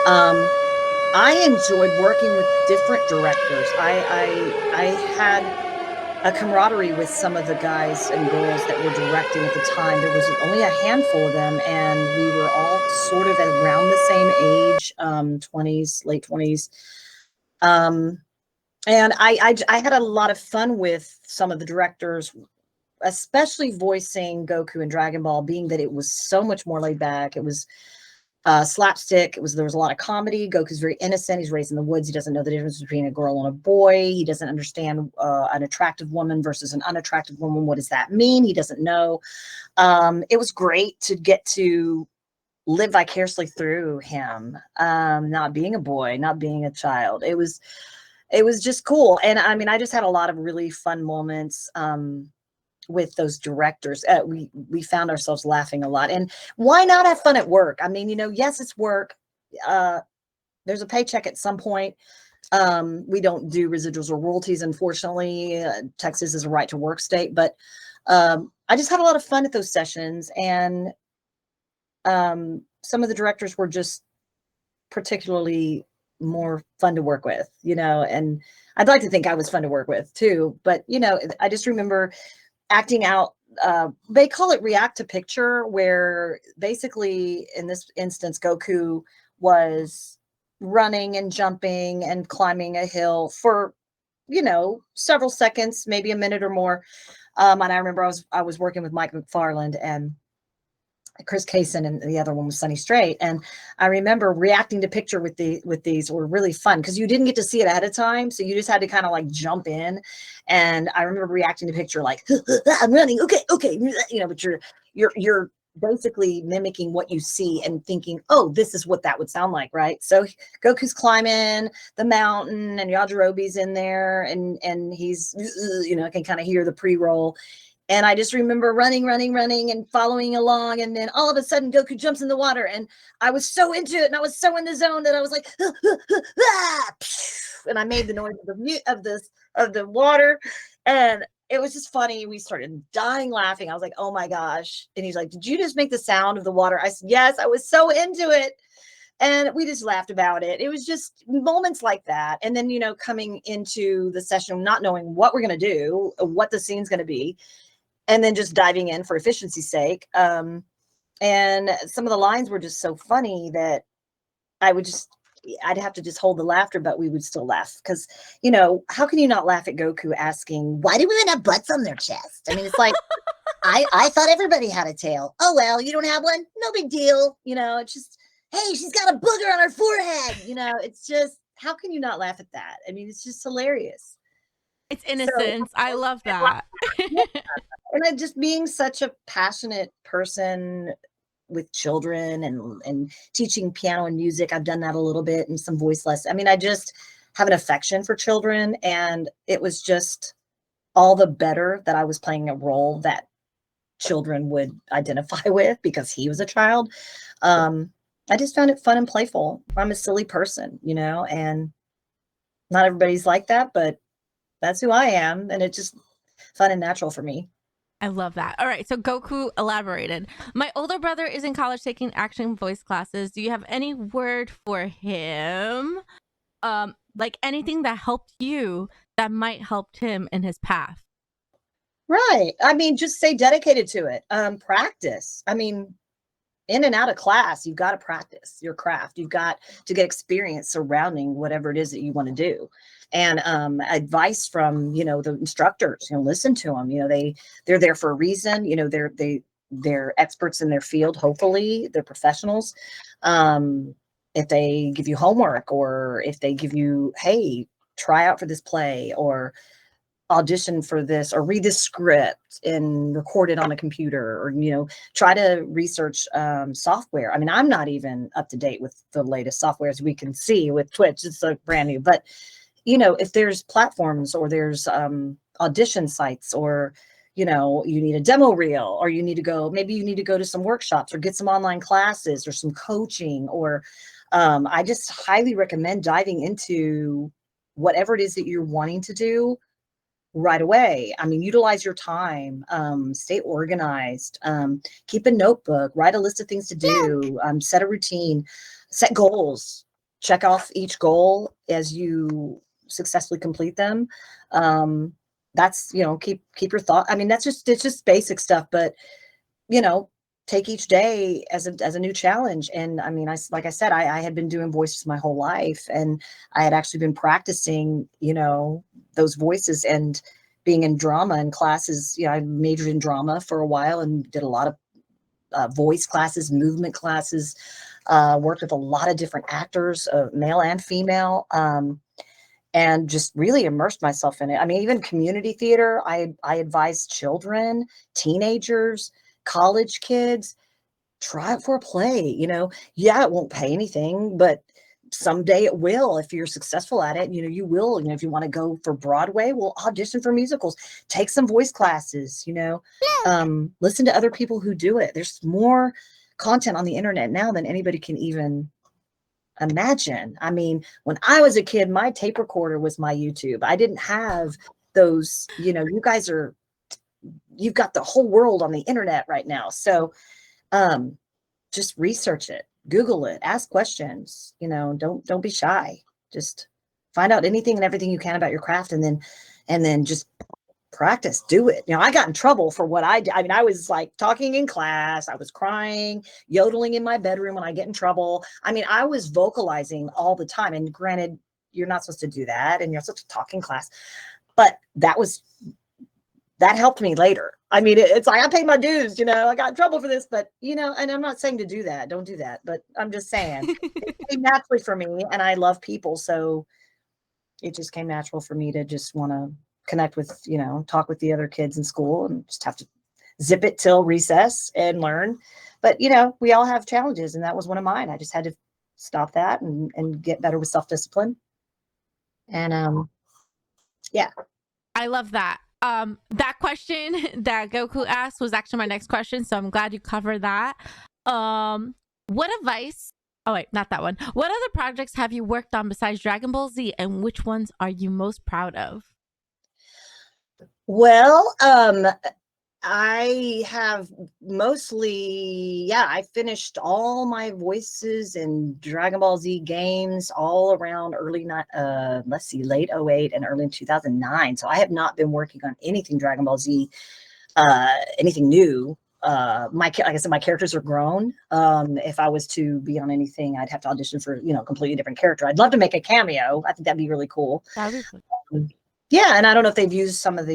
I enjoyed working with different directors. I had a camaraderie with some of the guys and girls that were directing at the time. There was only a handful of them, and we were all sort of at around the same age, 20s, late 20s. And I had a lot of fun with some of the directors, especially voicing Goku and Dragon Ball, being that it was so much more laid back. It was slapstick. There was a lot of comedy. Goku's very innocent. He's raised in the woods. He doesn't know the difference between a girl and a boy. He doesn't understand an attractive woman versus an unattractive woman. What does that mean? He doesn't know. It was great to get to live vicariously through him, not being a boy, not being a child. It was just cool. And I mean, I just had a lot of really fun moments with those directors. We found ourselves laughing a lot. And why not have fun at work? I mean, yes, it's work. There's a paycheck at some point. We don't do residuals or royalties, unfortunately. Texas is a right to work state, but I just had a lot of fun at those sessions. And some of the directors were just particularly more fun to work with, and I'd like to think I was fun to work with too. But, I just remember acting out, they call it react to picture, where basically in this instance, Goku was running and jumping and climbing a hill for, several seconds, maybe a minute or more. And I remember I was working with Mike McFarland and Chris Kaysen, and the other one was Sunny Straight. And I remember reacting to picture with these were really fun because you didn't get to see it ahead of time. So you just had to kind of like jump in. And I remember reacting to picture like, I'm running. Okay. But you're basically mimicking what you see and thinking, oh, this is what that would sound like. Right. So Goku's climbing the mountain and Yajirobe's in there and he's, I can kind of hear the pre-roll. And I just remember running and following along. And then all of a sudden Goku jumps in the water, and I was so into it and I was so in the zone that I was like, and I made the noise of the water. And it was just funny. We started dying laughing. I was like, oh my gosh. And he's like, did you just make the sound of the water? I said, yes, I was so into it. And we just laughed about it. It was just moments like that. And then, coming into the session, not knowing what we're going to do, what the scene's going to be, and then just diving in for efficiency's sake. And some of the lines were just so funny that I would just I'd have to just hold the laughter, but we would still laugh because, how can you not laugh at Goku asking, why do women have butts on their chest? I mean, it's like, I thought everybody had a tail. Oh, well, you don't have one? No big deal. It's just, hey, she's got a booger on her forehead. It's just, how can you not laugh at that? I mean, it's just hilarious. It's innocence. I love that. And I just being such a passionate person with children and teaching piano and music. I've done that a little bit and some voice lessons. I mean, I just have an affection for children, and it was just all the better that I was playing a role that children would identify with because he was a child. I just found it fun and playful. I'm a silly person, and not everybody's like that, but that's who I am. And it's just fun and natural for me. I love that. All right. So Goku elaborated. My older brother is in college taking action voice classes. Do you have any word for him? Like anything that helped you that might help him in his path? Right. I mean, just stay dedicated to it. Practice. I mean, in and out of class, you've got to practice your craft. You've got to get experience surrounding whatever it is that you want to do. And advice from, the instructors, listen to them. They're there for a reason. They're experts in their field. Hopefully they're professionals. If they give you homework, or if they give you, hey, try out for this play, or audition for this, or read this script and record it on a computer, or try to research software. I mean, I'm not even up to date with the latest software, as we can see with Twitch. It's so brand new. But if there's platforms, or there's audition sites, or you need a demo reel, or maybe you need to go to some workshops, or get some online classes, or some coaching, or I just highly recommend diving into whatever it is that you're wanting to do right away. I mean, utilize your time, stay organized, keep a notebook, write a list of things to do, set a routine, set goals, check off each goal as you successfully complete them. That's, keep your thought. I mean, it's just basic stuff, but, take each day as a new challenge. And I mean, like I said, I had been doing voices my whole life, and I had actually been practicing, those voices and being in drama and classes. I majored in drama for a while and did a lot of voice classes, movement classes, worked with a lot of different actors, male and female, and just really immersed myself in it. I mean, even community theater, I advise children, teenagers, college kids, try it for a play. Yeah, it won't pay anything, but someday it will. If you're successful at it, you will. If you want to go for Broadway, well, audition for musicals, take some voice classes, listen to other people who do it. There's more content on the internet now than anybody can even imagine. I mean, when I was a kid, my tape recorder was my YouTube. I didn't have those, you guys you've got the whole world on the internet right now. So just research it, Google it, ask questions, don't be shy. Just find out anything and everything you can about your craft, and then just practice, do it. I got in trouble for what I did. I mean, I was like talking in class, I was crying, yodeling in my bedroom when I get in trouble. I mean, I was vocalizing all the time. And granted, you're not supposed to do that, and you're supposed to talk in class, but that helped me later. I mean, it's like I paid my dues, I got in trouble for this, but, and I'm not saying to do that. Don't do that. But I'm just saying it came naturally for me, and I love people. So it just came natural for me to just want to connect with, talk with the other kids in school, and just have to zip it till recess and learn. But, we all have challenges, and that was one of mine. I just had to stop that and get better with self-discipline. And yeah. I love that. That question that Goku asked was actually my next question, so I'm glad you covered that. What advice? Oh wait, not that one. What other projects have you worked on besides Dragon Ball Z, and which ones are you most proud of? Well, I have mostly, I finished all my voices in Dragon Ball Z games all around late 08 and early 2009. So I have not been working on anything Dragon Ball Z, anything new like I said, my characters are grown. If I was to be on anything, I'd have to audition for, a completely different character. I'd love to make a cameo. I think that'd be really cool. That'd be Um, yeah, and I don't know if they've used some of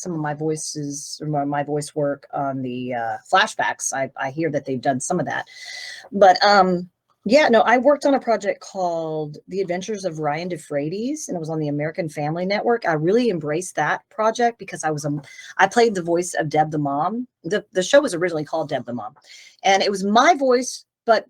my voices or my voice work on the flashbacks. I hear that they've done some of that, but yeah, no, I worked on a project called The Adventures of Ryan DeFreitas, and it was on the American Family Network. I really embraced that project because I played the voice of Deb the mom. The show was originally called Deb the Mom, and it was my voice, but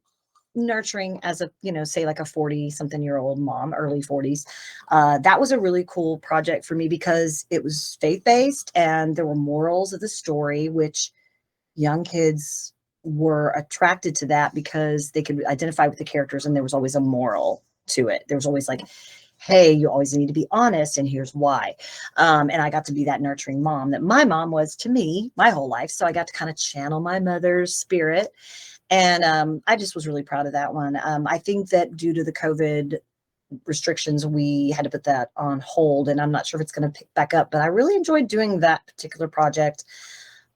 nurturing as a, say like a 40-something-year-old mom, early 40s. That was a really cool project for me because it was faith-based and there were morals of the story, which young kids were attracted to that because they could identify with the characters and there was always a moral to it. There was always like, hey, you always need to be honest and here's why. And I got to be that nurturing mom that my mom was to me my whole life. So I got to kind of channel my mother's spirit. And I just was really proud of that one. I think that due to the COVID restrictions, we had to put that on hold, and I'm not sure if it's going to pick back up, but I really enjoyed doing that particular project.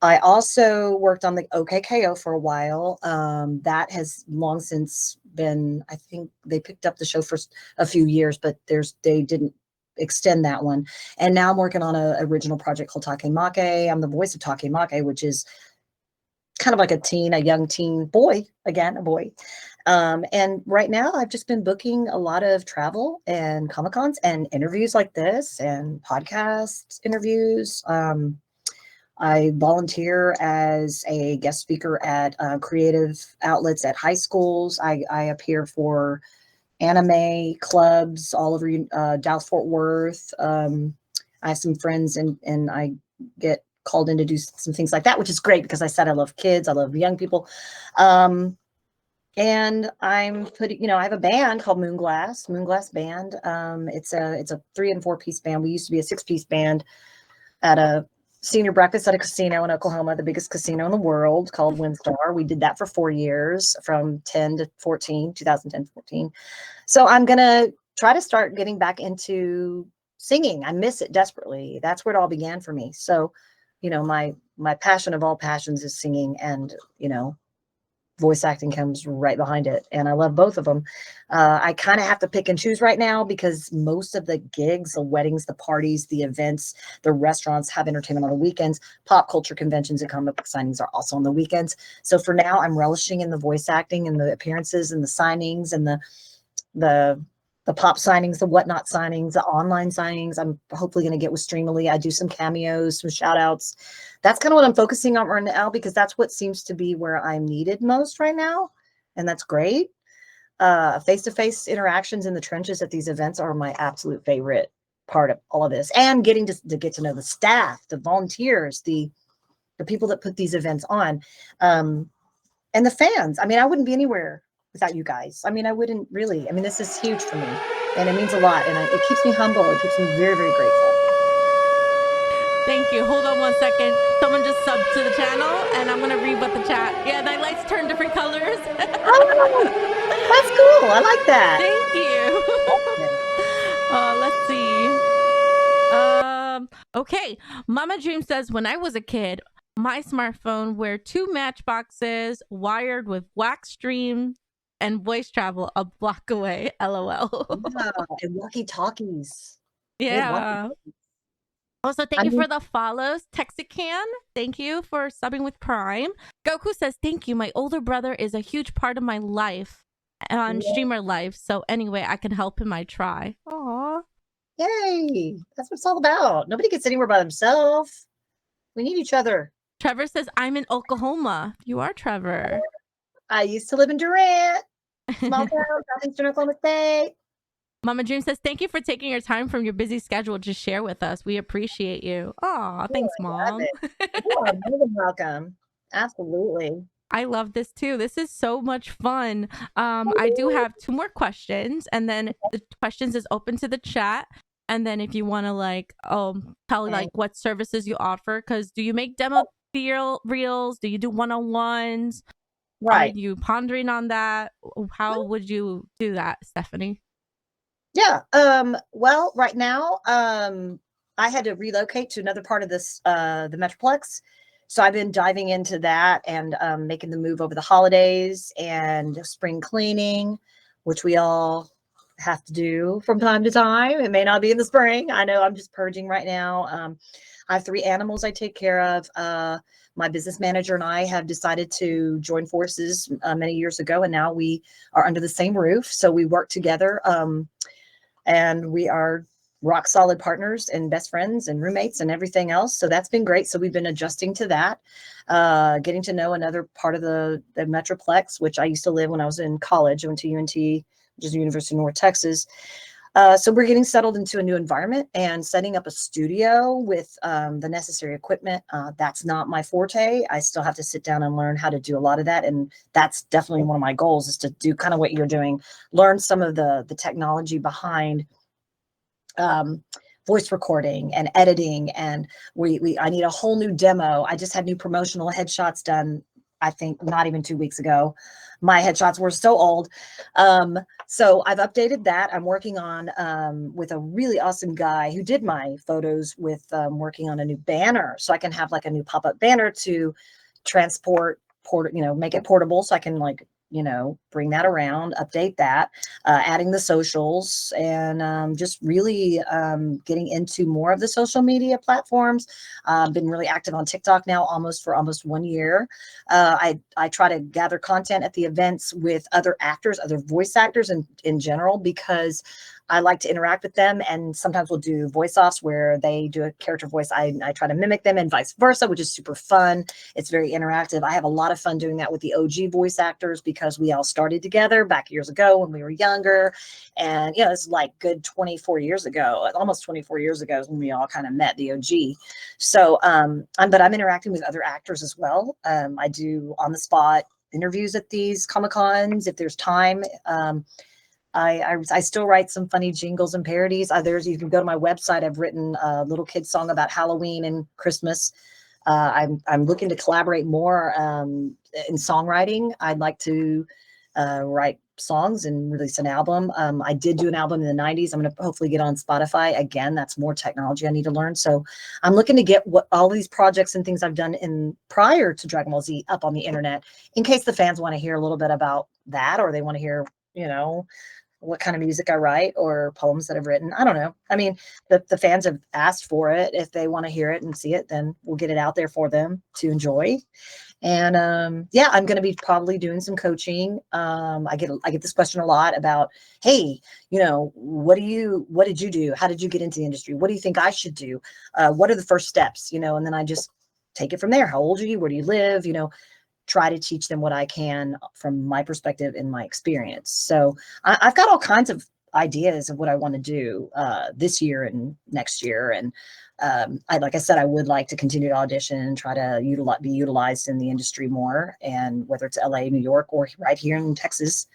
I also worked on the OKKO for a while. That has long since been, I think they picked up the show for a few years, but they didn't extend that one. And now I'm working on an original project called Take-Make. I'm the voice of Take-Make, which is kind of like a young teen boy, again, a boy. And right now I've just been booking a lot of travel and Comic-Cons and interviews like this and podcast interviews. I volunteer as a guest speaker at creative outlets at high schools. I appear for anime clubs all over Dallas, Fort Worth. I have some friends and I get called in to do some things like that, which is great because I said I love kids, I love young people. And I'm putting, I have a band called Moonglass Band. It's a 3 and 4 piece band. We used to be a 6-piece band at a senior breakfast at a casino in Oklahoma, the biggest casino in the world, called WinStar. We did that for 4 years, from 10 to 14, 2010 to 14. So I'm going to try to start getting back into singing. I miss it desperately. That's where it all began for me. So, my passion of all passions is singing, and, voice acting comes right behind it. And I love both of them. I kind of have to pick and choose right now because most of the gigs, the weddings, the parties, the events, the restaurants have entertainment on the weekends. Pop culture conventions and comic book signings are also on the weekends. So for now, I'm relishing in the voice acting and the appearances and the signings and the pop signings, the whatnot signings, the online signings. I'm hopefully going to get with Streamily. I do some cameos, some shout outs. That's kind of what I'm focusing on right now because that's what seems to be where I'm needed most right now. And that's great. Face-to-face interactions in the trenches at these events are my absolute favorite part of all of this. And getting to get to know the staff, the volunteers, the people that put these events on, and the fans. I mean, I wouldn't be anywhere without you guys. I mean, I wouldn't really. I mean, this is huge for me and it means a lot. And it keeps me humble. It keeps me very, very grateful. Thank you. Hold on one second. Someone just subbed to the channel and I'm going to read what the chat. Yeah, the lights turn different colors. Oh, that's cool. I like that. Thank you. Let's see. Okay. Mama Dream says, when I was a kid, my smartphone were 2 matchboxes wired with wax stream and voice travel a block away. LOL. Wow. And walkie-talkies. Yeah. Also, thank you for the follows. Texican, thank you for subbing with Prime. Goku says, thank you. My older brother is a huge part of my life on streamer life. So anyway, I can help him. I try. Aw. Yay. That's what it's all about. Nobody gets anywhere by themselves. We need each other. Trevor says, I'm in Oklahoma. You are Trevor. I used to live in Durant. Small town, southeastern Oklahoma State. Mama Dream says, thank you for taking your time from your busy schedule to share with us. We appreciate you. Aw, thanks, Mom. You are more than welcome. Absolutely. I love this too. This is so much fun. I do have 2 more questions, and then the questions is open to the chat. And then if you want to tell what services you offer, because do you make demo reels? Do you do one-on-ones? Right. Are you pondering on that? How would you do that, Stephanie? Yeah. Well, right now, I had to relocate to another part of this, the Metroplex, So I've been diving into that and making the move over the holidays and spring cleaning, which we all have to do from time to time. It may not be in the spring. I know I'm just purging right now. I have 3 animals I take care of. My business manager and I have decided to join forces many years ago, and now we are under the same roof. So we work together, and we are rock solid partners and best friends and roommates and everything else. So that's been great. So we've been adjusting to that, getting to know another part of the Metroplex, which I used to live when I was in college. I went to UNT, which is the University of North Texas. So we're getting settled into a new environment and setting up a studio with the necessary equipment. That's not my forte. I still have to sit down and learn how to do a lot of that. And that's definitely one of my goals, is to do kind of what you're doing, learn some of the technology behind voice recording and editing. And I need a whole new demo. I just had new promotional headshots done, I think not even 2 weeks ago. My headshots were so old. So I've updated that. I'm working on with a really awesome guy who did my photos with working on a new banner. So I can have like a new pop-up banner to transport, make it portable, so I can bring that around, update that, adding the socials, and just really getting into more of the social media platforms. I've been really active on TikTok now for almost 1 year. I try to gather content at the events with other actors, other voice actors in general, because I like to interact with them, and sometimes we'll do voice offs where they do a character voice. I try to mimic them, and vice versa, which is super fun. It's very interactive. I have a lot of fun doing that with the OG voice actors, because we all started together back years ago when we were younger. And it's like good 24 years ago, almost 24 years ago, when we all kind of met, the OG. So, but I'm interacting with other actors as well. I do on the spot interviews at these Comic-Cons if there's time. I still write some funny jingles and parodies. You can go to my website. I've written a little kid song about Halloween and Christmas. I'm looking to collaborate more in songwriting. I'd like to write songs and release an album. I did do an album in the 90s. I'm going to hopefully get on Spotify. Again, that's more technology I need to learn. So I'm looking to get all these projects and things I've done prior to Dragon Ball Z up on the internet, in case the fans want to hear a little bit about that, or they want to hear, what kind of music I write or poems that I've written. I don't know. I mean, the fans have asked for it. If they want to hear it and see it, then we'll get it out there for them to enjoy. And yeah, I'm going to be probably doing some coaching. I get this question a lot about, hey, what did you do? How did you get into the industry? What do you think I should do? What are the first steps? And then I just take it from there. How old are you? Where do you live? Try to teach them what I can from my perspective and my experience. So I've got all kinds of ideas of what I want to do this year and next year. And like I said, I would like to continue to audition and try to be utilized in the industry more, and whether it's LA, New York, or right here in Texas.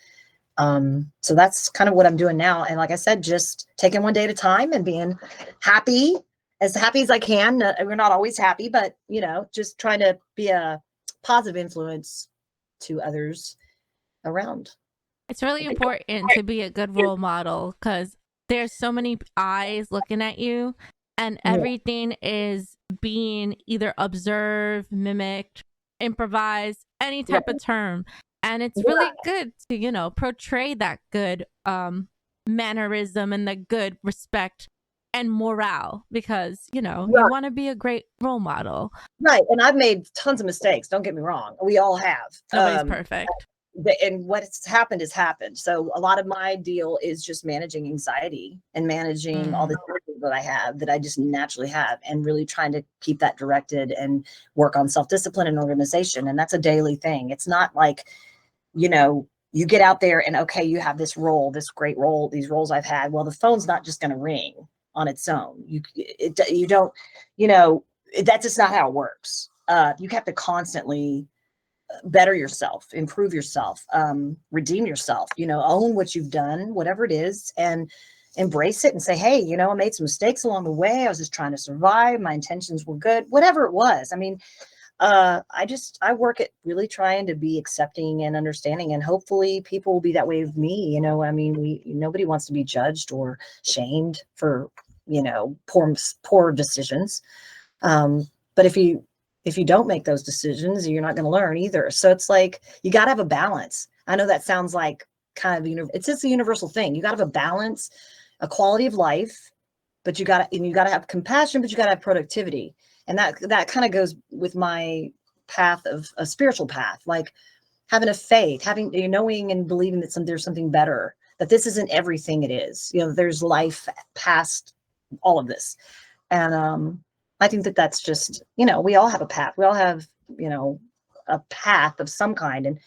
So that's kind of what I'm doing now. And like I said, just taking one day at a time and being as happy as I can. We're not always happy, but just trying to be a positive influence to others around. It's really important to be a good role model, because there's so many eyes looking at you, and everything is being either observed, mimicked, improvised, any type of term. And it's really good to, portray that good mannerism and the good respect and morale, because you want to be a great role model, right? And I've made tons of mistakes, don't get me wrong, we all have. Nobody's perfect, and what's happened has happened. So a lot of my deal is just managing anxiety and managing all the things that I have, that I just naturally have, and really trying to keep that directed and work on self-discipline and organization. And that's a daily thing. It's not like you get out there and okay, you have this role, this great role, these roles I've had. Well, the phone's not just going to ring on its own. You don't, that's just not how it works. You have to constantly better yourself, improve yourself, redeem yourself, own what you've done, whatever it is, and embrace it and say, hey, I made some mistakes along the way. I was just trying to survive. My intentions were good, whatever it was. I mean, I work at really trying to be accepting and understanding, and hopefully people will be that way with me. I mean, nobody wants to be judged or shamed for, poor decisions. But if you if you don't make those decisions, you're not going to learn either. So it's like, you got to have a balance. I know that sounds like kind of, it's just a universal thing. You got to have a balance, a quality of life, but you got to have compassion, but you got to have productivity. And that kind of goes with my path of a spiritual path, like having a faith, having, knowing and believing that there's something better, that this isn't everything it is. There's life past all of this. And I think that that's just, we all have a path. We all have, a path of some kind.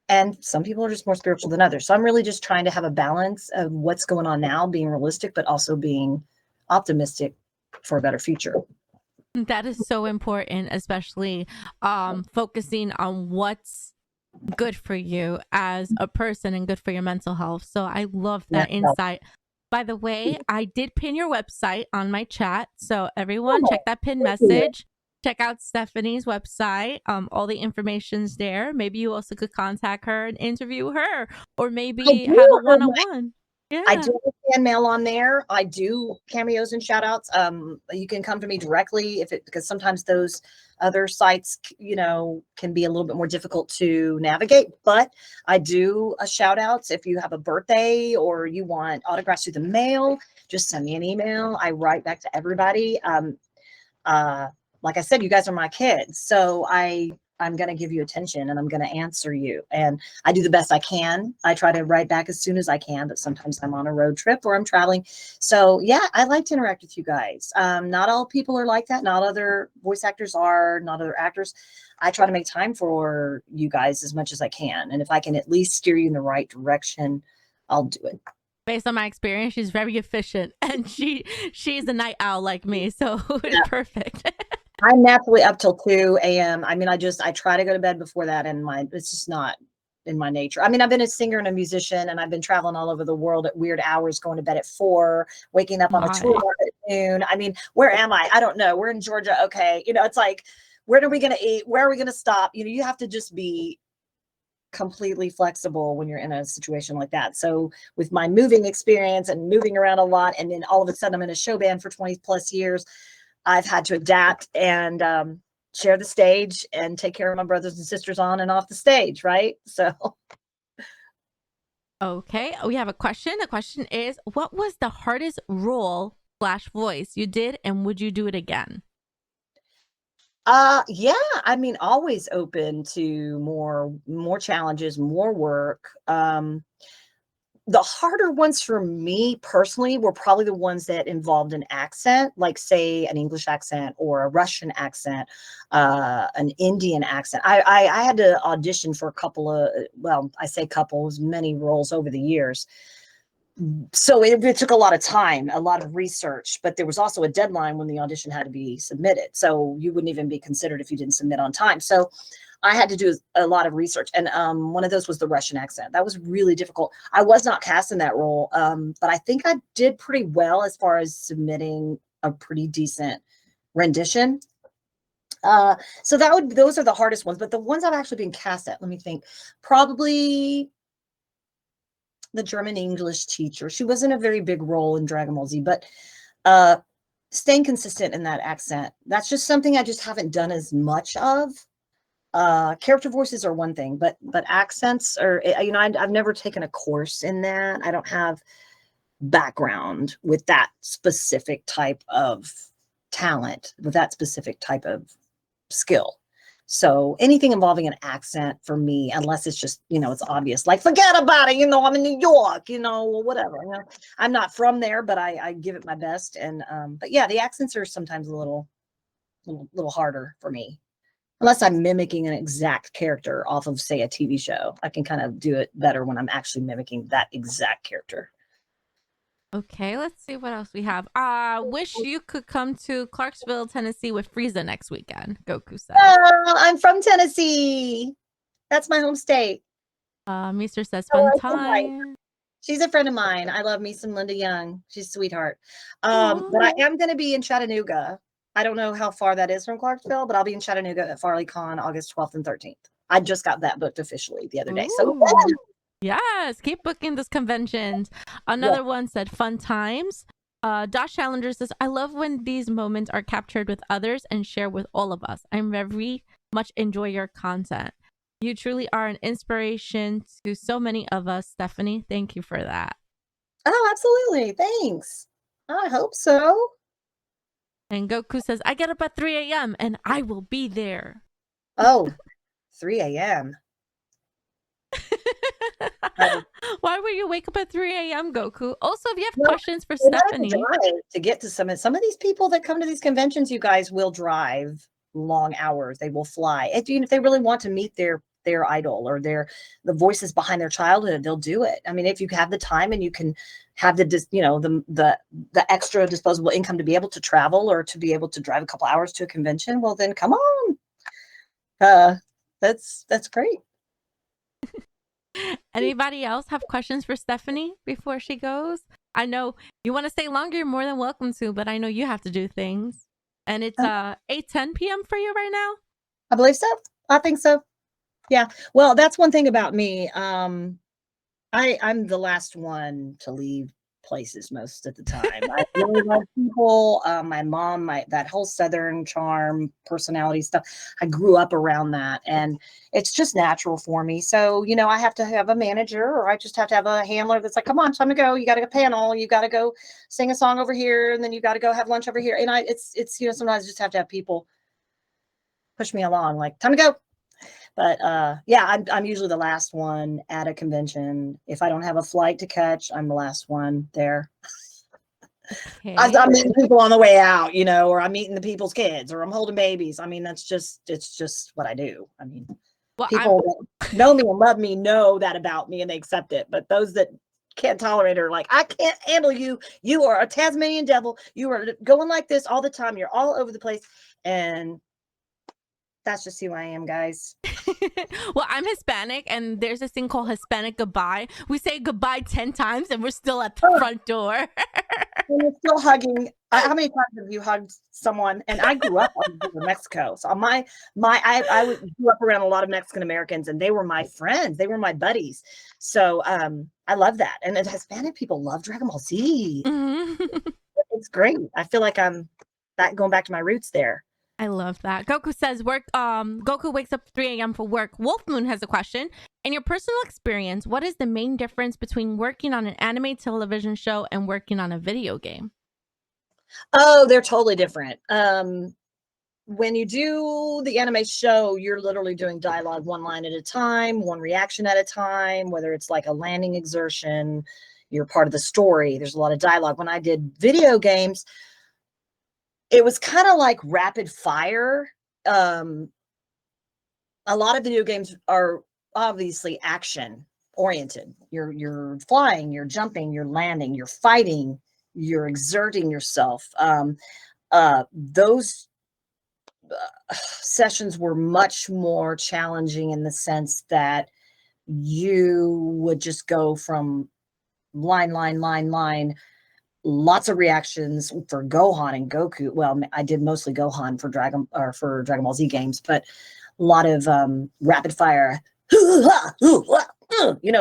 And some people are just more spiritual than others. So I'm really just trying to have a balance of what's going on now, being realistic, but also being optimistic for a better future. That is so important, especially focusing on what's good for you as a person and good for your mental health. So I love that insight. By the way, I did pin your website on my chat. So everyone check that pin message. Check out Stephanie's website. All the information's there. Maybe you also could contact her and interview her, or maybe have a one-on-one. Yeah. I do have fan mail on there. I do cameos and shout outs. You can come to me directly because sometimes those other sites, can be a little bit more difficult to navigate, but I do shout outs. If you have a birthday or you want autographs through the mail, just send me an email. I write back to everybody. Like I said, you guys are my kids. So I'm going to give you attention and I'm going to answer you. And I do the best I can. I try to write back as soon as I can, but sometimes I'm on a road trip or I'm traveling. So yeah, I like to interact with you guys. Not all people are like that. Not other voice actors are, not other actors. I try to make time for you guys as much as I can. And if I can at least steer you in the right direction, I'll do it. Based on my experience, she's very efficient and she's a night owl like me. So it's perfect. I'm naturally up till 2 a.m. I mean, I try to go to bed before that, and it's just not in my nature. I mean, I've been a singer and a musician, and I've been traveling all over the world at weird hours, going to bed at 4, waking up on a tour at noon. I mean, where am I? I don't know. We're in Georgia. Okay. It's like, where are we going to eat? Where are we going to stop? You have to just be completely flexible when you're in a situation like that. So with my moving experience and moving around a lot, and then all of a sudden I'm in a show band for 20 plus years, I've had to adapt and share the stage and take care of my brothers and sisters on and off the stage, right? So. Okay, we have a question. The question is, what was the hardest role / voice you did, and would you do it again? Yeah, I mean, always open to more challenges, more work. The harder ones for me personally were probably the ones that involved an accent, like say an English accent or a Russian accent, an Indian accent. I had to audition for a couple of, well, I say couples, many roles over the years. So it took a lot of time, a lot of research, but there was also a deadline when the audition had to be submitted. So you wouldn't even be considered if you didn't submit on time. So I had to do a lot of research. And one of those was the Russian accent. That was really difficult. I was not cast in that role, but I think I did pretty well as far as submitting a pretty decent rendition. So those are the hardest ones, but the ones I've actually been cast at, let me think, probably the German English teacher. She wasn't a very big role in Dragon Ball Z, but staying consistent in that accent, that's just something I just haven't done as much of. Character voices are one thing, but accents are, I've never taken a course in that. I don't have background with that specific type of talent, with that specific type of skill. So anything involving an accent for me, unless it's just, it's obvious, like forget about it, I'm in New York, or whatever. I'm not from there, but I give it my best. And but yeah, the accents are sometimes a little harder for me. Unless I'm mimicking an exact character off of, say, a TV show. I can kind of do it better when I'm actually mimicking that exact character. Okay, let's see what else we have. Wish you could come to Clarksville, Tennessee with Frieza next weekend, Goku said. Oh, I'm from Tennessee. That's my home state. Meester says fun time. She's a friend of mine. I love me some Linda Young. She's a sweetheart. But I am going to be in Chattanooga. I don't know how far that is from Clarksville, but I'll be in Chattanooga at FarleyCon August 12th and 13th. I just got that booked officially the other day. So yes, keep booking those conventions. Another one said fun times. Josh Challenger says, I love when these moments are captured with others and shared with all of us. I'm very much enjoy your content. You truly are an inspiration to so many of us, Stephanie. Thank you for that. Oh, absolutely. Thanks. I hope so. And Goku says, I get up at 3 a.m. and I will be there. Oh, 3 a.m. Why would you wake up at 3 a.m., Goku? Also, if you have Well, questions for they might have to Stephanie. drive to get to some of these people that come to these conventions, you guys will drive long hours. They will fly. If they really want to meet their idol or the voices behind their childhood, they'll do it. I mean, if you have the time and you can have the extra disposable income to be able to travel or to be able to drive a couple hours to a convention, well then come on. That's great. Anybody else have questions for Stephanie before she goes? I know you want to stay longer, you're more than welcome to, but I know you have to do things. And it's 8:10 p.m. for you right now? I believe so. I think so. Yeah. Well, that's one thing about me. I'm the last one to leave places most of the time. I really love people. My mom, that whole Southern charm, personality stuff. I grew up around that, and it's just natural for me. So, I have to have a manager, or I just have to have a handler that's like, "Come on, time to go. You got to go panel. You got to go sing a song over here, and then you got to go have lunch over here." And it's sometimes I just have to have people push me along, like, "Time to go." But yeah, I'm usually the last one at a convention. If I don't have a flight to catch, I'm the last one there. Okay. I'm meeting people on the way out, or I'm meeting the people's kids, or I'm holding babies. I mean, it's just what I do. I mean, people that know me and love me know that about me and they accept it. But those that can't tolerate it are like, I can't handle you. You are a Tasmanian devil. You are going like this all the time. You're all over the place. And that's just who I am, guys. Well, I'm Hispanic, and there's this thing called Hispanic goodbye. We say goodbye 10 times, and we're still at the front door. And you're still hugging. How many times have you hugged someone? And I grew up in Mexico, so I grew up around a lot of Mexican Americans, and they were my friends. They were my buddies. So I love that. And Hispanic people love Dragon Ball Z. Mm-hmm. It's great. I feel like I'm going back to my roots there. I love that. Goku says Goku wakes up 3 a.m. for work. Wolf Moon has a question. In your personal experience, what is the main difference between working on an anime television show and working on a video game? Oh, they're totally different. When you do the anime show, you're literally doing dialogue one line at a time, one reaction at a time, whether it's like a landing exertion, you're part of the story. There's a lot of dialogue. When I did video games, it was kind of like rapid fire. A lot of video games are obviously action oriented. You're flying, you're jumping, you're landing, you're fighting, you're exerting yourself. Those sessions were much more challenging in the sense that you would just go from line, lots of reactions for Gohan and Goku. Well, I did mostly Gohan for Dragon Ball Z games, but a lot of rapid fire.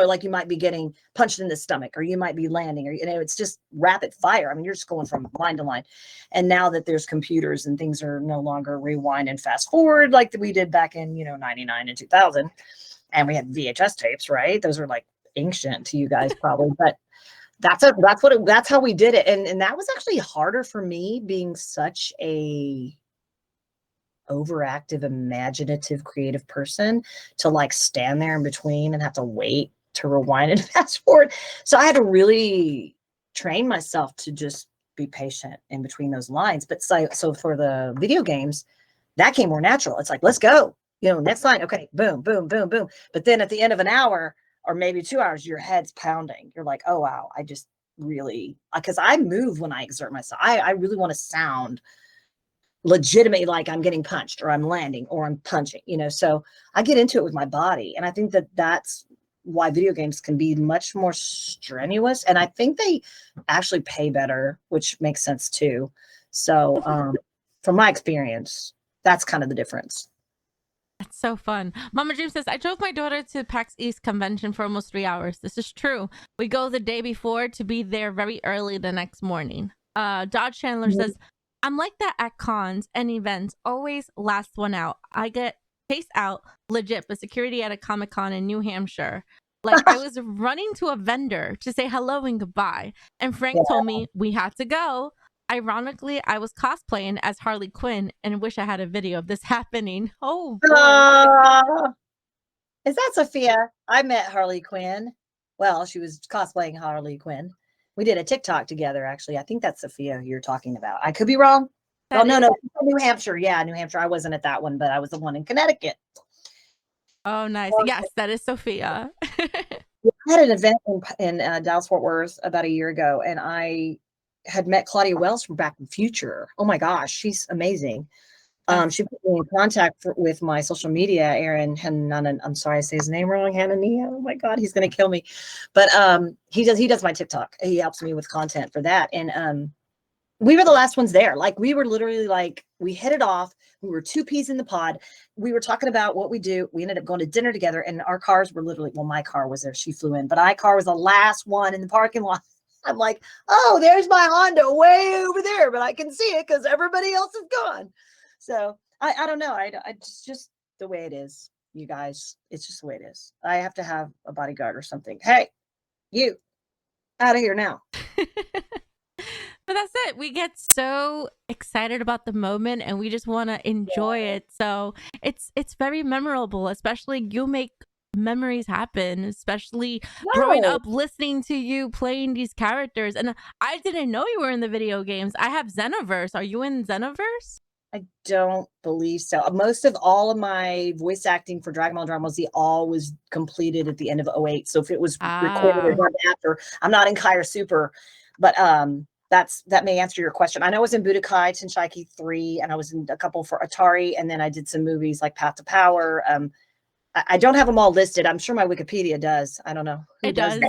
Like you might be getting punched in the stomach, or you might be landing, or it's just rapid fire. I mean, you're just going from line to line. And now that there's computers and things are no longer rewind and fast forward like we did back in 99 and 2000, and we had VHS tapes, right? Those are like ancient to you guys probably, but that's how we did it. And that was actually harder for me, being such a overactive, imaginative, creative person, to like stand there in between and have to wait to rewind and fast forward. So I had to really train myself to just be patient in between those lines. But so for the video games, that came more natural. It's like, let's go, next line. Okay, boom, boom, boom, boom. But then at the end of an hour, or maybe 2 hours, your head's pounding. You're like, oh, wow, I just really, because I move when I exert myself. I really want to sound legitimately like I'm getting punched, or I'm landing, or I'm punching, so I get into it with my body. And I think that's why video games can be much more strenuous. And I think they actually pay better, which makes sense too. So from my experience, that's kind of the difference. That's so fun. Mama Dream says, I drove my daughter to PAX East convention for almost 3 hours. This is true. We go the day before to be there very early the next morning. Dodge Chandler Mhm. says, I'm like that at cons and events, always last one out. I get chased out legit, but security at a Comic-Con in New Hampshire. Like I was running to a vendor to say hello and goodbye. And Frank Yeah. told me we had to go. Ironically, I was cosplaying as Harley Quinn and wish I had a video of this happening. Oh boy. Is that Sophia? I met Harley Quinn. Well, she was cosplaying Harley Quinn. We did a TikTok together, actually. I think that's Sophia you're talking about. I could be wrong. That No, is- no, New Hampshire. Yeah, New Hampshire. I wasn't at that one, but I was the one in Connecticut. Oh, nice. Yes, that is Sophia. I had an event in Dallas Fort Worth about a year ago, and I had met Claudia Wells from Back in the Future. Oh my gosh, she's amazing. She put me in contact with my social media, Aaron Hananan. I'm sorry I say his name wrong, Hanania. Oh my God, he's gonna kill me. But he does my TikTok. He helps me with content for that. And we were the last ones there. Like we were literally like, we hit it off. We were two peas in the pod. We were talking about what we do. We ended up going to dinner together, and our cars were literally, well, my car was there. She flew in, but my car was the last one in the parking lot. I'm like, oh, there's my Honda way over there, but I can see it because everybody else is gone. So I don't know. I just the way it is, you guys. It's just the way it is. I have to have a bodyguard or something. Hey, you out of here now. But that's it. We get so excited about the moment and we just want to enjoy it. So it's very memorable, especially you make memories happen, especially growing up listening to you playing these characters. And I didn't know you were in the video games. I have Xenoverse. Are you in Xenoverse? I don't believe so. Most of all of my voice acting for Dragon Ball Dragon Ball Z all was completed at the end of 08. So if it was recorded or done after, I'm not in Kair Super, but that may answer your question. I know I was in Budokai Tenkaichi 3, and I was in a couple for Atari, and then I did some movies like Path to Power. I don't have them all listed. I'm sure my Wikipedia does. I don't know who It does.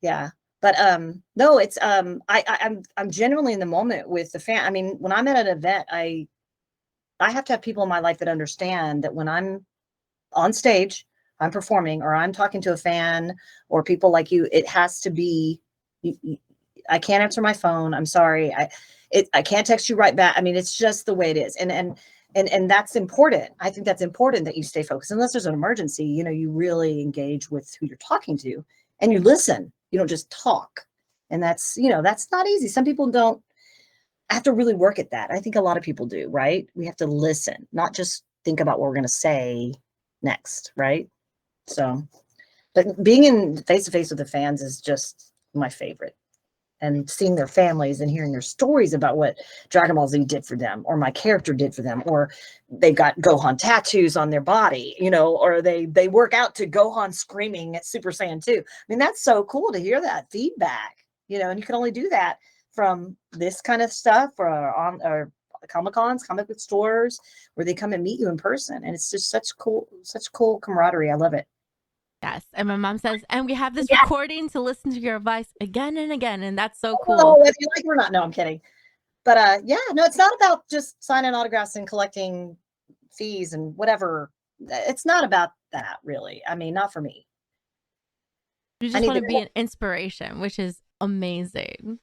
Yeah. But no, it's I'm genuinely in the moment with the fan. I mean, when I'm at an event, I have to have people in my life that understand that when I'm on stage, I'm performing, or I'm talking to a fan or people like you, it has to be. I can't answer my phone. I'm sorry. I can't text you right back. I mean, it's just the way it is, and that's important. I think that's important that you stay focused unless there's an emergency. You know, you really engage with who you're talking to, and you listen. You don't just talk. And that's, that's not easy. Some people don't have to really work at that. I think a lot of people do, right? We have to listen, not just think about what we're going to say next, right? So, but being in face-to-face with the fans is just my favorite. And seeing their families and hearing their stories about what Dragon Ball Z did for them, or my character did for them, or they've got Gohan tattoos on their body, or they work out to Gohan screaming at Super Saiyan 2. I mean, that's so cool to hear that feedback, and you can only do that from this kind of stuff or Comic-Cons, comic book stores, where they come and meet you in person. And it's just such cool camaraderie. I love it. Yes. And my mom says, and we have this recording to listen to your advice again and again. And that's so cool. Oh, whether you like it or not. No, I'm kidding. But yeah, no, it's not about just signing autographs and collecting fees and whatever. It's not about that, really. I mean, not for me. You just want to be an inspiration, which is amazing.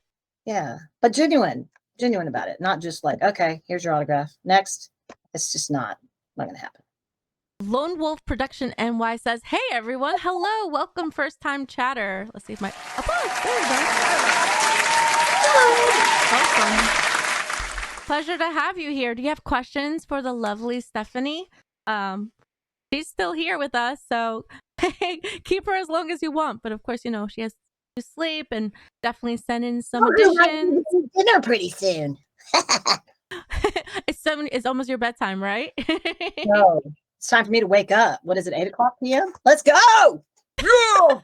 Yeah, but genuine about it. Not just like, okay, here's your autograph. Next. It's just not going to happen. Lone Wolf Production NY says, hey everyone, hello, welcome first time chatter. Let's see if my there we go. Welcome. Pleasure to have you here. Do you have questions for the lovely Stephanie? She's still here with us, so keep her as long as you want. But of course, she has to sleep, and definitely send in some additions. Dinner pretty soon. It's almost your bedtime, right? No. It's time for me to wake up. What is it, 8 o'clock p.m.? Let's go! Yeah!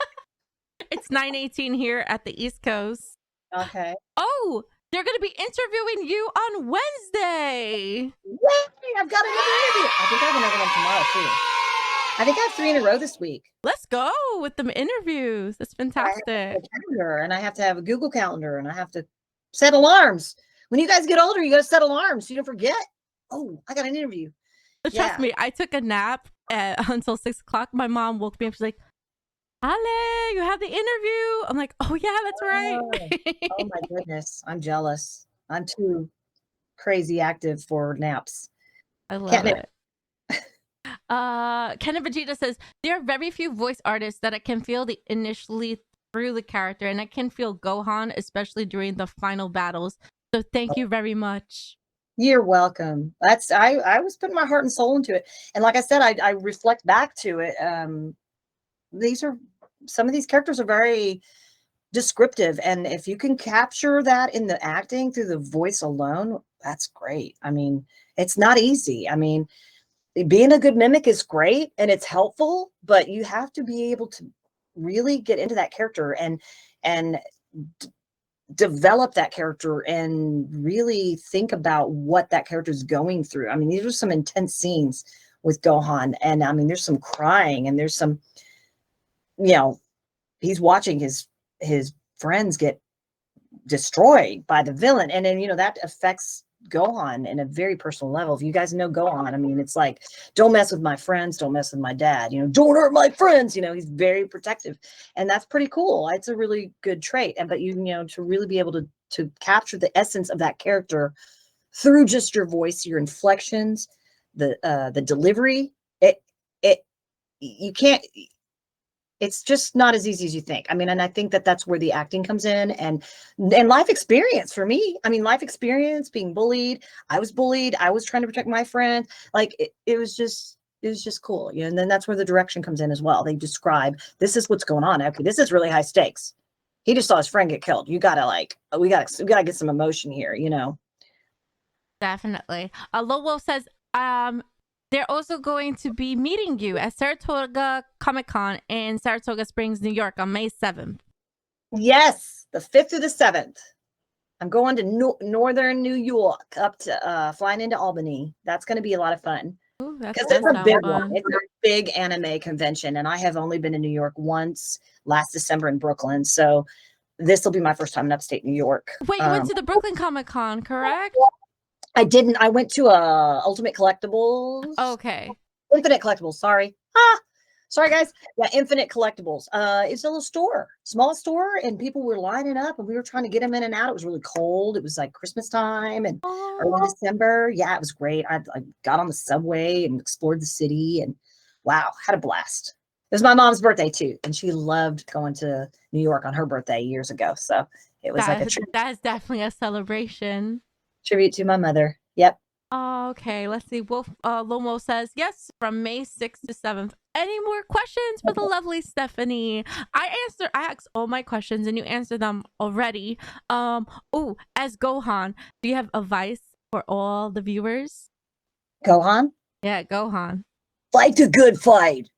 It's 9:18 here at the East Coast. Okay. Oh, they're going to be interviewing you on Wednesday. Yay! I've got another interview. I think I have another one tomorrow, too. I think I have 3 in a row this week. Let's go with the interviews. That's fantastic. I have a calendar, and I have to have a Google Calendar, and I have to set alarms. When you guys get older, you got to set alarms so you don't forget. Oh, I got an interview. Trust me, I took a nap until 6 o'clock. My mom woke me up. She's like, Ale, you have the interview. I'm like, oh yeah, that's right. Oh my goodness. I'm jealous. I'm too crazy active for naps. I love Can't nap. it. Kenneth Vegeta says there are very few voice artists that I can feel the initially through the character, and I can feel Gohan, especially during the final battles. So thank you very much. You're welcome. I was putting my heart and soul into it. And like I said, I reflect back to it. Some of these characters are very descriptive. And if you can capture that in the acting through the voice alone, that's great. I mean, it's not easy. I mean, being a good mimic is great and it's helpful, but you have to be able to really get into that character and develop that character and really think about what that character is going through. I mean, these are some intense scenes with Gohan, and I mean, there's some crying and there's some, he's watching his friends get destroyed by the villain, and then that affects Gohan in a very personal level. If you guys know Gohan, I mean, it's like, don't mess with my friends, don't mess with my dad, don't hurt my friends. He's very protective, and that's pretty cool. It's a really good trait. But to really be able to capture the essence of that character through just your voice, your inflections, the delivery, you can't. It's just not as easy as you think. I mean, and I think that that's where the acting comes in, and life experience for me. I mean, life experience, being bullied. I was bullied. I was trying to protect my friend. Like it was just cool. And then that's where the direction comes in as well. They describe, this is what's going on. Okay, this is really high stakes. He just saw his friend get killed. You gotta we gotta get some emotion here. Definitely. Lowell says, they're also going to be meeting you at Saratoga Comic-Con in Saratoga Springs, New York on May 7th. Yes, the 5th through the 7th. I'm going to northern New York, up to flying into Albany. That's going to be a lot of fun. Ooh, because it's a big one. It's a big anime convention, and I have only been in New York once last December in Brooklyn. So this will be my first time in upstate New York. Wait, you went to the Brooklyn Comic-Con, correct? I didn't. I went to Ultimate Collectibles. Okay. Infinite Collectibles. Sorry. Sorry, guys. Yeah, Infinite Collectibles. It's a little store, small store, and people were lining up, and we were trying to get them in and out. It was really cold. It was like Christmas time and early December. Yeah, it was great. I got on the subway and explored the city, and wow, had a blast. It was my mom's birthday too, and she loved going to New York on her birthday years ago. So it was like a tribute. That's definitely a celebration. Tribute to my mother. Yep. Okay, let's see. Wolf Lomo says yes, from May 6th to 7th. Any more questions for the lovely Stephanie? I asked all my questions and you answered them already. As Gohan, do you have advice for all the viewers? Gohan? Yeah, Gohan. Fight a good fight.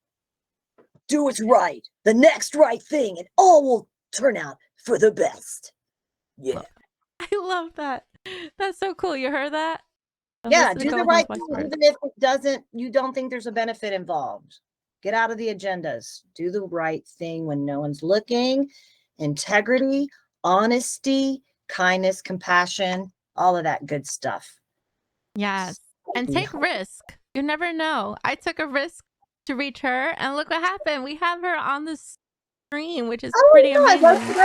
Do what's right. The next right thing, and all will turn out for the best. Yeah. I love that. That's so cool. You heard that? Yeah, do the right thing, even if you don't think there's a benefit involved. Get out of the agendas. Do the right thing when no one's looking. Integrity, honesty, kindness, compassion, all of that good stuff. Yes. And take risk. You never know. I took a risk to reach her, and look what happened. We have her on the stream, which is pretty amazing. Come on. This is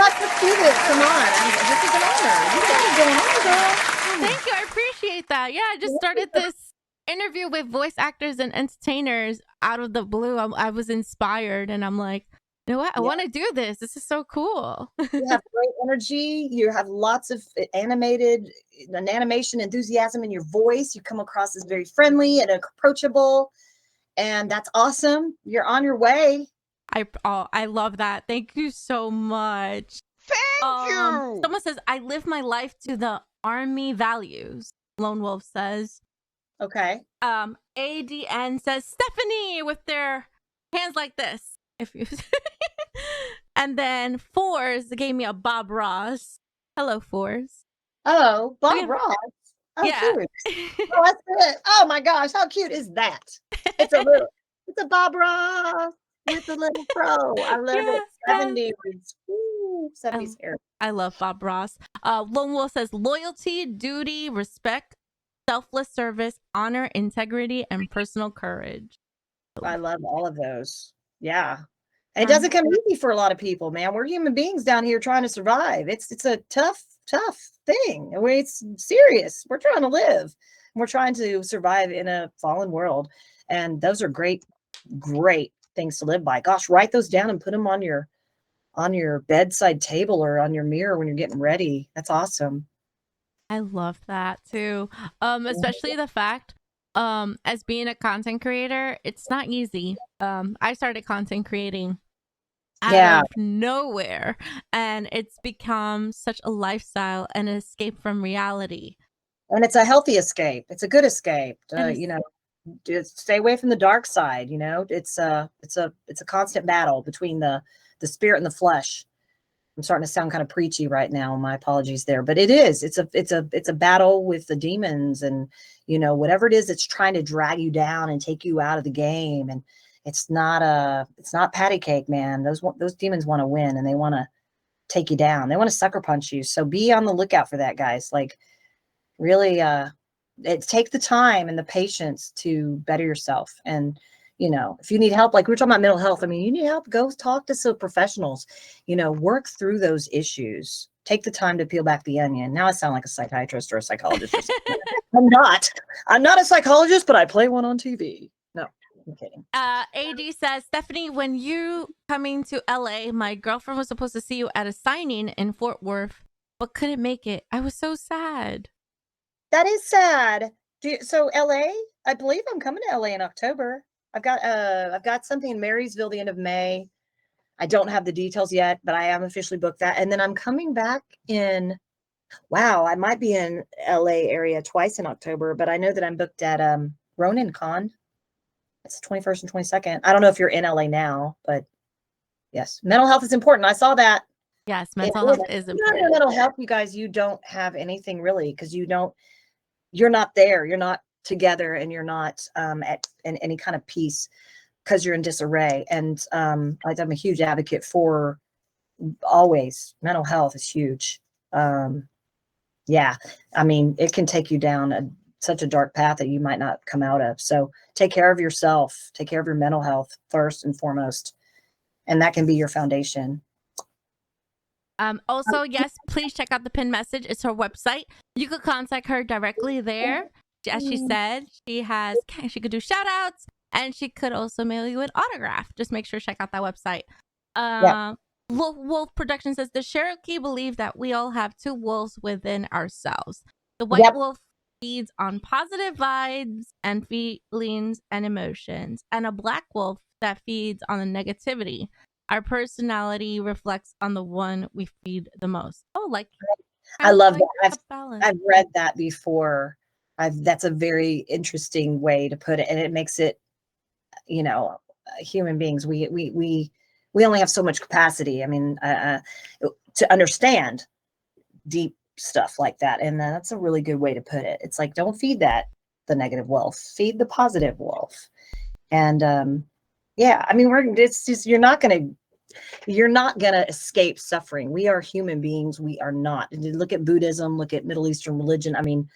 an honor. You got it going on, girl. Thank you. I appreciate that. Yeah, I just started this interview with voice actors and entertainers out of the blue. I was inspired, and I'm like, you know what? I want to do this. This is so cool. You have great energy. You have lots of animation enthusiasm in your voice. You come across as very friendly and approachable, and that's awesome. You're on your way. I love that. Thank you so much. Thank you. Someone says, I live my life to the Army values. Lone Wolf says. Okay. ADN says Stephanie with their hands like this. If you and then Fours gave me a Bob Ross. Hello, Fours. Oh, Bob Ross. Oh, yeah. Cute. Oh, that's good. Oh my gosh, how cute is that? It's a Bob Ross with a little fro. I love it. 70s. Ooh, 70s hair. I love Bob Ross. Lone Wolf says loyalty, duty, respect, selfless service, honor, integrity, and personal courage. I love all of those. Yeah. It doesn't come easy for a lot of people, man. We're human beings down here trying to survive. It's a tough thing. It's serious. We're trying to live. We're trying to survive in a fallen world. And those are great things to live by. Gosh, write those down and put them on your bedside table or on your mirror when you're getting ready. That's awesome. I love that too. Especially the fact, as being a content creator, it's not easy. I started content creating out of nowhere, and it's become such a lifestyle and an escape from reality. And it's a healthy escape. It's a good escape. You know, just stay away from the dark side. You know, it's a constant battle between the spirit and the flesh. I'm starting to sound kind of preachy right now. My apologies there, but it's a battle with the demons, and you know, whatever it is that's trying to drag you down and take you out of the game. And it's not patty cake, man. Those demons want to win, and they want to take you down. They want to sucker punch you. So be on the lookout for that, guys. Like, really, take the time and the patience to better yourself. And you know, if you need help, like we were talking about mental health, I mean, you need help, go talk to some professionals, you know, work through those issues. Take the time to peel back the onion. Now I sound like a psychiatrist or a psychologist or something. I'm not a psychologist, but I play one on TV. No, I'm kidding. AD says, Stephanie, when you coming to LA, my girlfriend was supposed to see you at a signing in Fort Worth, but couldn't make it. I was so sad. That is sad. So LA, I believe I'm coming to LA in October. I've got something in Marysville the end of May. I don't have the details yet, but I am officially booked that. And then I'm coming back I might be in LA area twice in October, but I know that I'm booked at Ronin Con. It's the 21st and 22nd. I don't know if you're in LA now, but yes, mental health is important. I saw that. Yes, mental health is important. Mental health, you guys, you don't have anything really, because you're not there. You're not together, and you're not in any kind of peace because you're in disarray. And I'm a huge advocate for always mental health is huge. Yeah, I mean, it can take you down such a dark path that you might not come out of. So take care of yourself, take care of your mental health first and foremost, and that can be your foundation. Also, yes, please check out the pinned message. It's her website. You could contact her directly there. As she said, she could do shout outs, and she could also mail you an autograph. Just make sure to check out that website. Wolf Production says, the Cherokee believe that we all have two wolves within ourselves. The white wolf feeds on positive vibes and feelings and emotions, and a black wolf that feeds on the negativity. Our personality reflects on the one we feed the most. Oh, like I love that. I've read that before. That's a very interesting way to put it, and it makes it, you know, human beings, we only have so much capacity. I mean, to understand deep stuff like that, and that's a really good way to put it. It's like, don't feed the negative wolf, feed the positive wolf. And yeah, I mean, it's just, you're not gonna escape suffering. We are human beings. We are not. And look at Buddhism, look at Middle Eastern religion. I mean,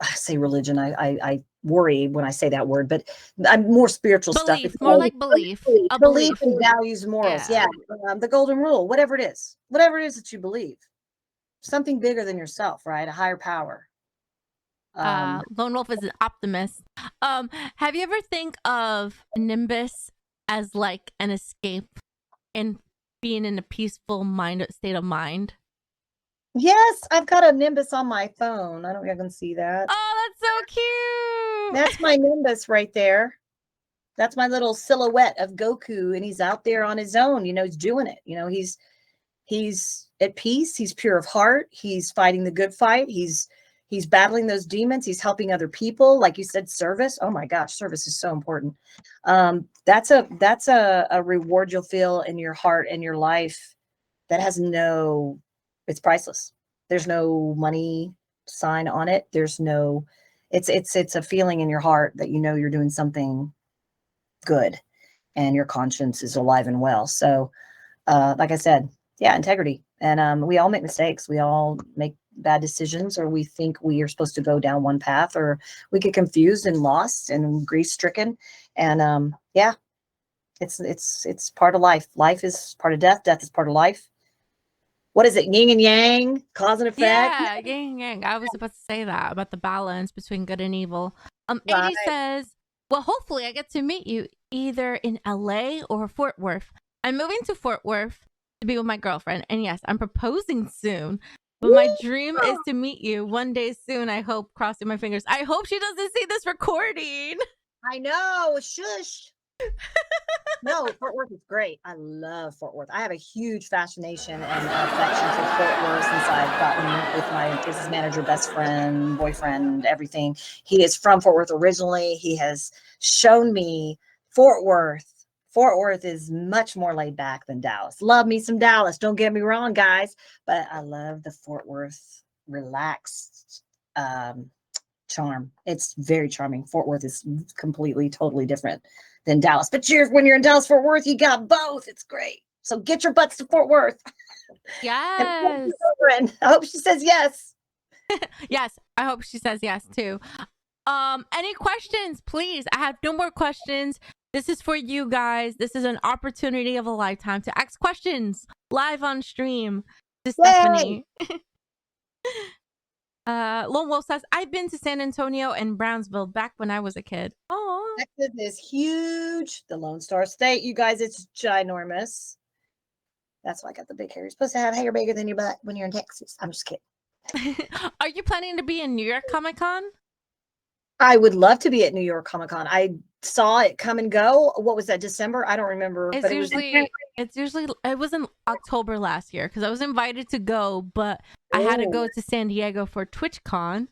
I say religion, I worry when I say that word, but I'm more spiritual belief, stuff. More like belief. Belief and values, morals. Yeah. The golden rule, whatever it is that you believe, something bigger than yourself, right? A higher power. Lone Wolf is an optimist. Have you ever think of Nimbus as like an escape and being in a peaceful state of mind? Yes, I've got a Nimbus on my phone. I don't know if you can see that. Oh, that's so cute. That's my Nimbus right there. That's my little silhouette of Goku, and he's out there on his own. You know, he's doing it. You know, he's at peace. He's pure of heart. He's fighting the good fight. He's battling those demons. He's helping other people. Like you said, service. Oh my gosh, service is so important. That's a reward you'll feel in your heart and your life that has it's priceless. There's no money sign on it. There's no, it's a feeling in your heart that you know you're doing something good and your conscience is alive and well. So like I said, yeah, integrity. And we all make mistakes. We all make bad decisions, or we think we are supposed to go down one path, or we get confused and lost and grief stricken. And yeah, It's part of life. Life is part of death. Death is part of life. What is it? Yin and yang, cause and effect. Yeah, yang. I was about to say that about the balance between good and evil. Right. 80 says, well, hopefully I get to meet you either in LA or Fort Worth. I'm moving to Fort Worth to be with my girlfriend. And yes, I'm proposing soon. But my dream is to meet you one day soon. I hope, crossing my fingers. I hope she doesn't see this recording. I know. Shush. No, Fort Worth is great. I love Fort Worth. I have a huge fascination and affection for Fort Worth since I've gotten with my business manager, best friend, boyfriend, everything. He is from Fort Worth originally. He has shown me Fort Worth. Fort Worth is much more laid back than Dallas. Love me some Dallas. Don't get me wrong, guys, but I love the Fort Worth relaxed charm. It's very charming. Fort Worth is completely, totally different than Dallas. But when you're in Dallas, Fort Worth, you got both. It's great. So get your butts to Fort Worth. Yes. I hope she says yes. Yes, I hope she says yes too. Any questions, please? I have no more questions. This is for you guys. This is an opportunity of a lifetime to ask questions live on stream to Stephanie. Lone Wolf says, I've been to San Antonio and Brownsville back when I was a kid. Oh, Texas is huge. The Lone Star State, you guys, it's ginormous. That's why I got the big hair. You're supposed to have hair bigger than your butt when you're in Texas. I'm just kidding. Are you planning to be in New York Comic Con? I would love to be at New York Comic Con. I saw it come and go. What was that, December? I don't remember. It was in October last year because I was invited to go, but I had to go to San Diego for TwitchCon,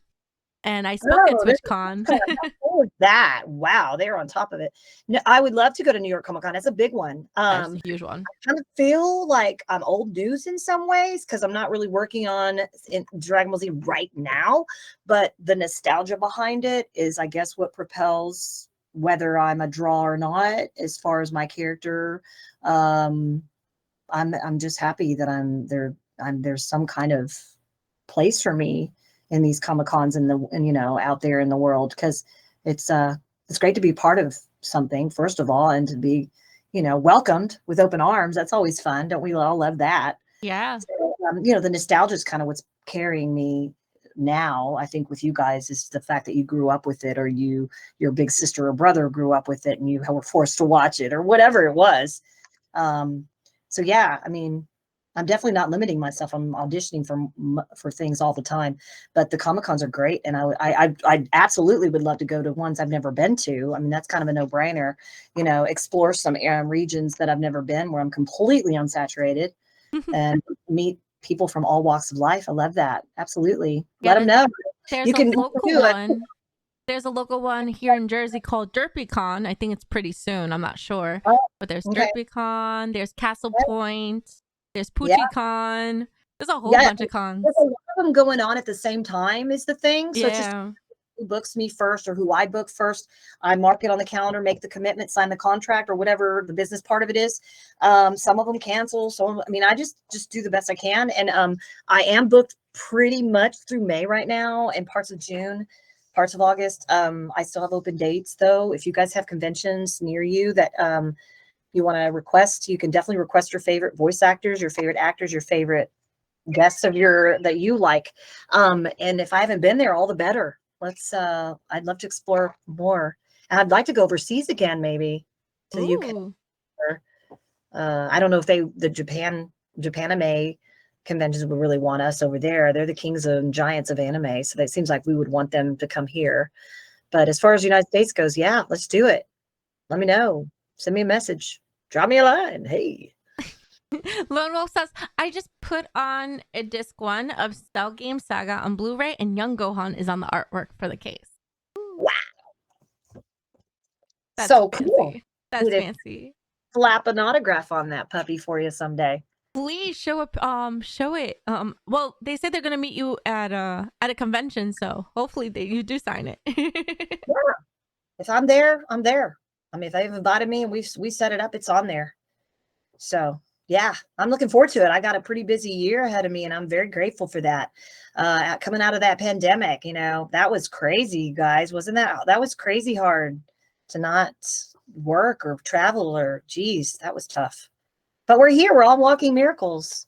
and I spoke at TwitchCon. What was that? Wow, they're on top of it. No, I would love to go to New York Comic Con. That's a big one. That's a huge one. I kind of feel like I'm old news in some ways because I'm not really working on Dragon Ball Z right now, but the nostalgia behind it is, I guess, what propels whether I'm a draw or not. As far as my character, I'm just happy that there's some kind of place for me in these Comic Cons and out there in the world, because it's great to be part of something, first of all, and to be welcomed with open arms. That's always fun. Don't we all love that? Yeah. So, the nostalgia is kind of what's carrying me now. I think with you guys is the fact that you grew up with it, or your big sister or brother grew up with it and you were forced to watch it, or whatever it was. So yeah, I mean, I'm definitely not limiting myself. I'm auditioning for things all the time, but the Comic Cons are great, and I absolutely would love to go to ones I've never been to. I mean, that's kind of a no-brainer. Explore some regions that I've never been, where I'm completely unsaturated, and meet people from all walks of life. I love that. Absolutely, let them know. There's a local one. There's a local one here in Jersey called DerpyCon. I think it's pretty soon. I'm not sure, but there's DerpyCon. There's Castle Point. There's PoochieCon. There's a whole bunch of cons. There's a lot of them going on at the same time is the thing. So it's just who books me first or who I book first. I mark it on the calendar, make the commitment, sign the contract, or whatever the business part of it is. Some of them cancel. So, I mean, I just do the best I can. And I am booked pretty much through May right now and parts of June, parts of August. I still have open dates, though. If you guys have conventions near you that you want to request, you can definitely request your favorite voice actors, your favorite actors, your favorite guests that you like. And if I haven't been there, all the better. I'd love to explore more. And I'd like to go overseas again, maybe to the UK. I don't know if the Japan-anime conventions would really want us over there. They're the kings and giants of anime. So it seems like we would want them to come here. But as far as the United States goes, yeah, let's do it. Let me know. Send me a message. Drop me a line. Hey. Lone Wolf says, I just put on a disc 1 of Cell Game Saga on Blu-ray, and Young Gohan is on the artwork for the case. Wow. That's so fancy. Cool. That's fancy. Slap an autograph on that puppy for you someday. Please show it. Well, they said they're gonna meet you at a convention, so hopefully you do sign it. Yeah. If I'm there, I'm there. I mean, if they've invited me and we set it up, it's on there. So yeah, I'm looking forward to it. I got a pretty busy year ahead of me, and I'm very grateful for that. Coming out of that pandemic, that was crazy, guys. Wasn't that was crazy hard to not work or travel or geez, that was tough. But we're here. We're all walking miracles.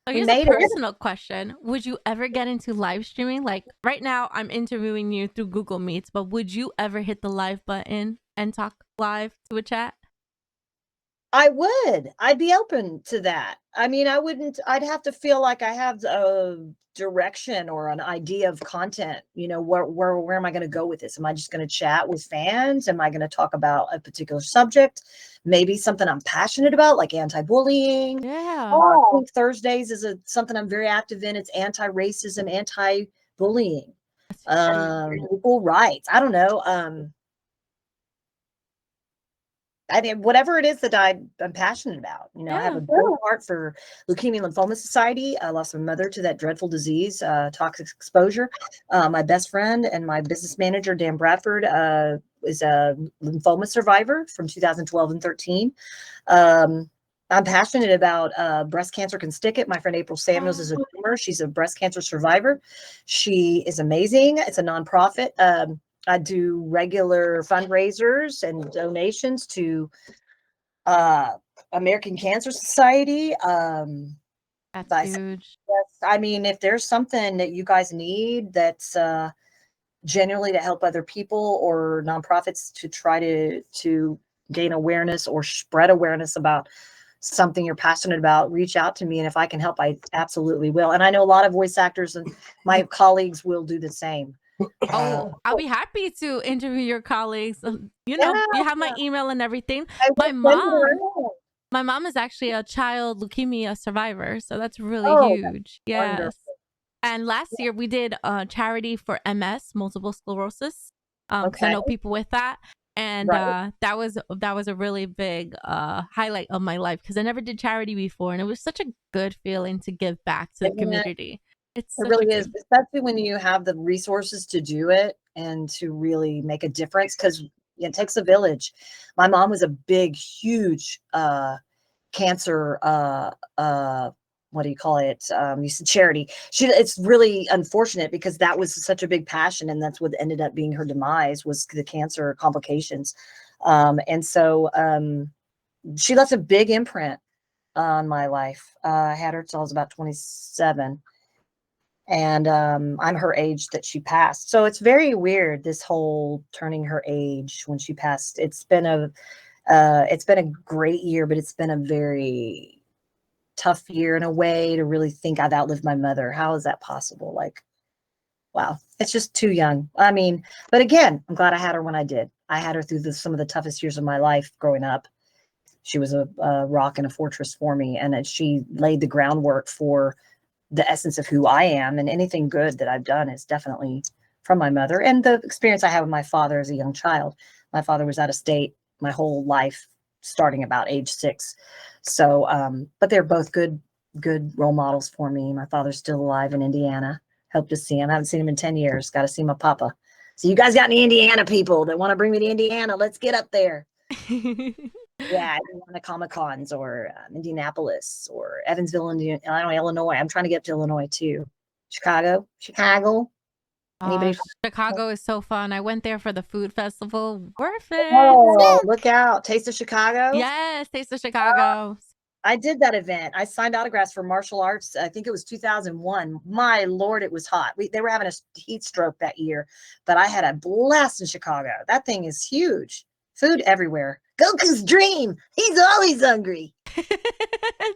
So We here's a made it. personal question. Would you ever get into live streaming? Like right now, I'm interviewing you through Google Meets, but would you ever hit the live button and talk live to a chat? I would. I'd be open to that. I mean, I wouldn't, I'd have to feel like I have a direction or an idea of content. You know, where am I going to go with this? Am I just going to chat with fans? Am I going to talk about a particular subject? Maybe something I'm passionate about, like anti-bullying. Yeah. I think Thursdays is something I'm very active in. It's anti-racism, anti-bullying, equal rights. I don't know. I mean, whatever it is that I'm passionate about, you know, I have a big heart for Leukemia Lymphoma Society. I lost my mother to that dreadful disease, toxic exposure. My best friend and my business manager, Dan Bradford, is a lymphoma survivor from 2012 and 13. I'm passionate about breast cancer can stick it. My friend April Samuels is a tumor. She's a breast cancer survivor. She is amazing. It's a nonprofit. I do regular fundraisers and donations to American Cancer Society. That's huge. I mean, if there's something that you guys need that's genuinely to help other people or nonprofits to try to gain awareness or spread awareness about something you're passionate about, reach out to me. And if I can help, I absolutely will. And I know a lot of voice actors and my colleagues will do the same. Oh, I'll be happy to interview your colleagues. You know, you have my email and everything. My mom is actually a child leukemia survivor, so that's really huge. Yes. Wonderful. And last year we did a charity for MS, multiple sclerosis. I know people with that. And that was a really big highlight of my life because I never did charity before, and it was such a good feeling to give back to the community. It really is, especially when you have the resources to do it and to really make a difference, because it takes a village. My mom was a big, huge cancer, what do you call it? You said charity. It's really unfortunate because that was such a big passion, and that's what ended up being her demise, was the cancer complications. And so she left a big imprint on my life. I had her till I was about 27. And I'm her age that she passed. So it's very weird, this whole turning her age when she passed. It's been a great year, but it's been a very tough year in a way to really think I've outlived my mother. How is that possible? Like, wow, it's just too young. I mean, but again, I'm glad I had her when I did. I had her through some of the toughest years of my life growing up. She was a rock and a fortress for me, and she laid the groundwork for the essence of who I am, and anything good that I've done is definitely from my mother and the experience I had with my father as a young child. My father was out of state my whole life, starting about age 6. So, but they're both good role models for me. My father's still alive in Indiana. Hope to see him. I haven't seen him in 10 years. Got to see my papa. So you guys got any Indiana people that want to bring me to Indiana? Let's get up there. Yeah, I don't want to Comic-Cons or Indianapolis or Evansville, Illinois. I'm trying to get to Illinois too. Chicago. Anybody? Chicago is so fun. I went there for the food festival. Worth it. Oh, look out. Taste of Chicago? Yes, Taste of Chicago. I did that event. I signed autographs for martial arts. I think it was 2001. My Lord, it was hot. They were having a heat stroke that year, but I had a blast in Chicago. That thing is huge. Food everywhere. Goku's dream. He's always hungry.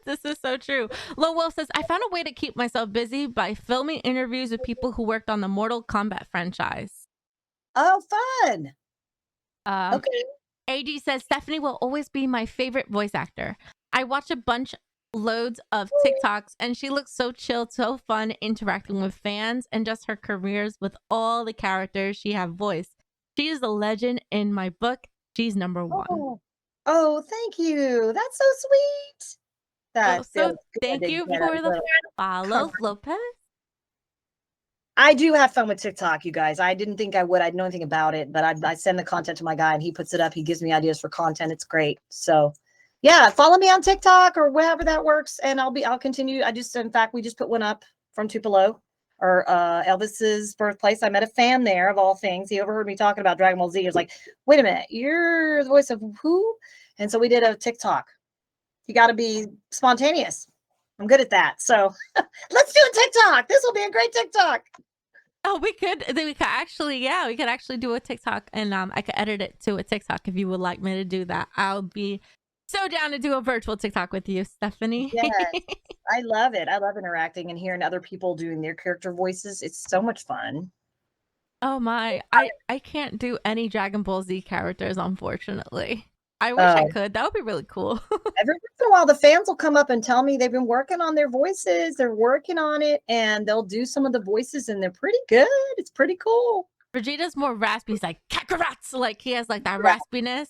This is so true. Lowell says, I found a way to keep myself busy by filming interviews with people who worked on the Mortal Kombat franchise. Oh, fun. Okay. AD says, Stephanie will always be my favorite voice actor. I watch loads of TikToks, and she looks so chill, so fun interacting with fans, and just her careers with all the characters she have voiced. She is a legend in my book. She's number 1. Oh, thank you. That's so sweet. Thank you for the follow, Lopez. I do have fun with TikTok, you guys. I didn't think I would. I know anything about it, but I send the content to my guy and he puts it up. He gives me ideas for content. It's great. So yeah, follow me on TikTok or wherever that works. And I'll continue. In fact, we just put one up from Tupelo, or Elvis's birthplace. I met a fan there of all things. He overheard me talking about Dragon Ball Z. He was like, wait a minute, you're the voice of who? And so we did a TikTok. You got to be spontaneous. I'm good at that. So let's do a TikTok. This will be a great TikTok. Oh, we could actually, yeah, we could actually do a TikTok, and I could edit it to a TikTok if you would like me to do that. I'll be so down to do a virtual TikTok with you, Stephanie. Yes, I love it. I love interacting and hearing other people doing their character voices. It's so much fun. Oh my, I can't do any Dragon Ball Z characters, unfortunately. I wish I could. That would be really cool. Every once in a while, the fans will come up and tell me they've been working on their voices. They're working on it, and they'll do some of the voices, and they're pretty good. It's pretty cool. Vegeta's more raspy. He's like Kakarats, like he has like that raspiness.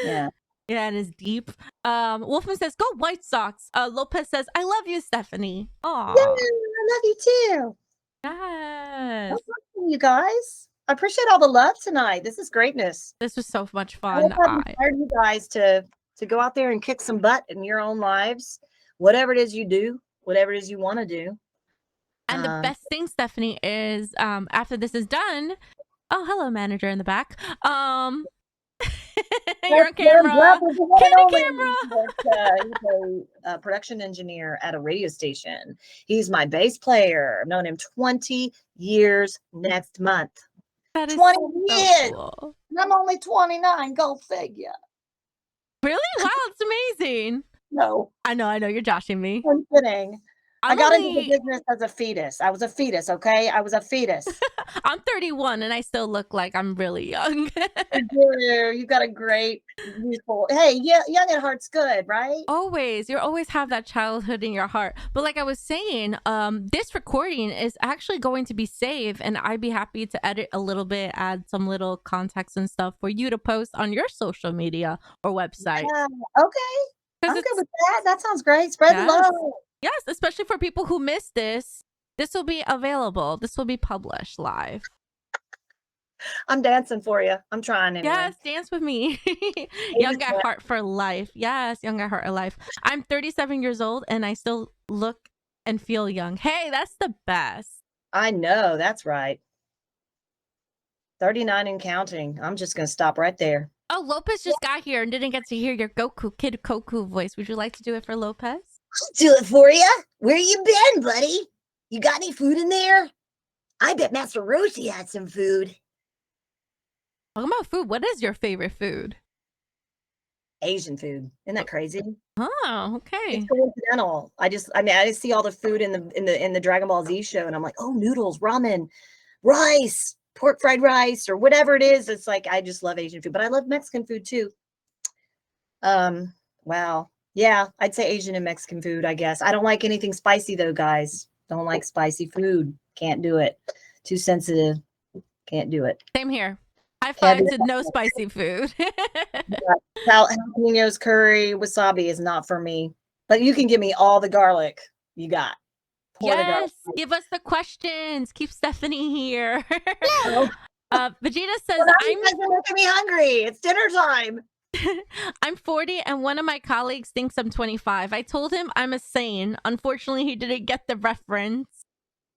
Yeah. Yeah, and it's deep. Wolfman says, "Go White Sox." Lopez says, "I love you, Stephanie." Aw. Yeah, I love you too. Yes. I love you guys. I appreciate all the love tonight. This is greatness. This was so much I fun. hope I've inspired you guys to go out there and kick some butt in your own lives, whatever it is you do, whatever it is you want to do. And the best thing, Stephanie, is after this is done. Oh, hello, manager in the back. You're on camera. Camera. He's a production engineer at a radio station. He's my bass player. I've known him 20 years next month. That is 20 so years. cool. And I'm only 29. Go figure. Really? Wow, it's amazing. No. I know. You're joshing me. I'm kidding. I got into the business as a fetus. I was a fetus, okay? I was a fetus. I'm 31 and I still look like I'm really young. You got a great, youthful. Hey, yeah, young at heart's good, right? Always. You always have that childhood in your heart. But like I was saying, this recording is actually going to be saved, and I'd be happy to edit a little bit, add some little context and stuff for you to post on your social media or website. Yeah, okay. I'm good with that. That sounds great. Spread the love. Yes, especially for people who missed this. This will be available. This will be published live. I'm dancing for you. I'm trying anyway. Yes, dance with me. Young at heart for life. Yes, young at heart for life. I'm 37 years old and I still look and feel young. Hey, that's the best. I know. That's right. 39 and counting. I'm just going to stop right there. Oh, Lopez just got here and didn't get to hear your Kid Goku voice. Would you like to do it for Lopez? I'll do it for you. Where you been, buddy? You got any food in there? I bet Master Roshi had some food. Talking about food, what is your favorite food? Asian food. Isn't that crazy? Oh, okay. It's coincidental. I see all the food in the Dragon Ball Z show, and I'm like, oh, noodles, ramen, rice, pork fried rice, or whatever it is. It's like I just love Asian food, but I love Mexican food too. Wow. Yeah, I'd say Asian and Mexican food, I guess. I don't like anything spicy though, guys. Don't like spicy food. Can't do it. Too sensitive. Can't do it. Same here. High five to no spicy food. Jalapenos, curry, wasabi is not for me. But you can give me all the garlic you got. Yes, give us the questions. Keep Stephanie here. Vegeta says, you guys are making me hungry. It's dinner time. I'm 40 and one of my colleagues thinks I'm 25. I told him I'm a Saiyan. Unfortunately, he didn't get the reference.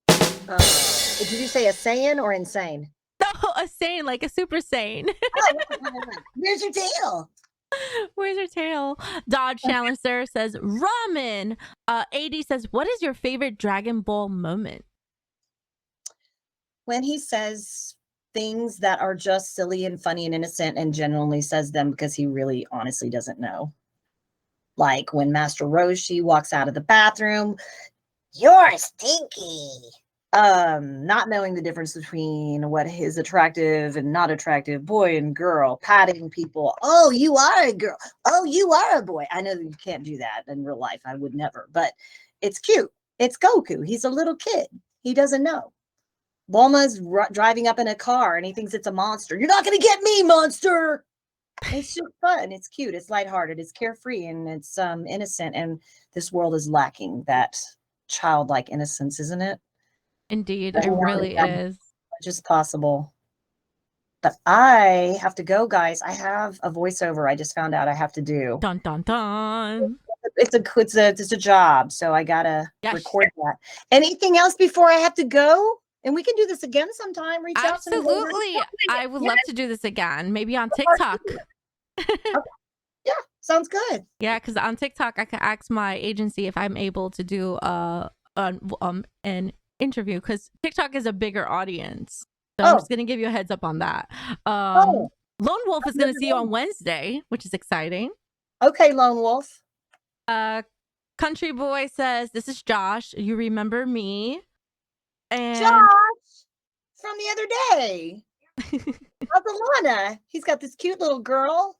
Did you say a Saiyan or insane? No, a Saiyan, like a Super Saiyan. Where's your tail? Where's your tail? Dodge Challenger says ramen. AD says, what is your favorite Dragon Ball moment? When he says things that are just silly and funny and innocent and genuinely says them because he really honestly doesn't know. Like when Master Roshi walks out of the bathroom, you're stinky. Not knowing the difference between what is attractive and not attractive, boy and girl, patting people. Oh, you are a girl. Oh, you are a boy. I know you can't do that in real life. I would never, but it's cute. It's Goku. He's a little kid. He doesn't know. Bulma's driving up in a car and he thinks it's a monster. You're not going to get me, monster. It's just fun. It's cute. It's lighthearted. It's carefree and it's innocent. And this world is lacking that childlike innocence, isn't it? Indeed, it really is. Just possible. But I have to go, guys. I have a voiceover I just found out I have to do. Dun, dun, dun. it's a job, so I gotta Yes. record that. Anything else before I have to go? And we can do this again sometime. Reach out to me. Absolutely. I would love to do this again. Maybe on TikTok. Yeah, sounds good. Yeah, because on TikTok I can ask my agency if I'm able to do an interview, because TikTok is a bigger audience. So I'm just gonna give you a heads up on that. Lone Wolf is gonna see you on Wednesday, which is exciting. Okay, Lone Wolf. Country Boy says, "This is Josh. You remember me?" And Josh from the other day. How's Alana? He's got this cute little girl.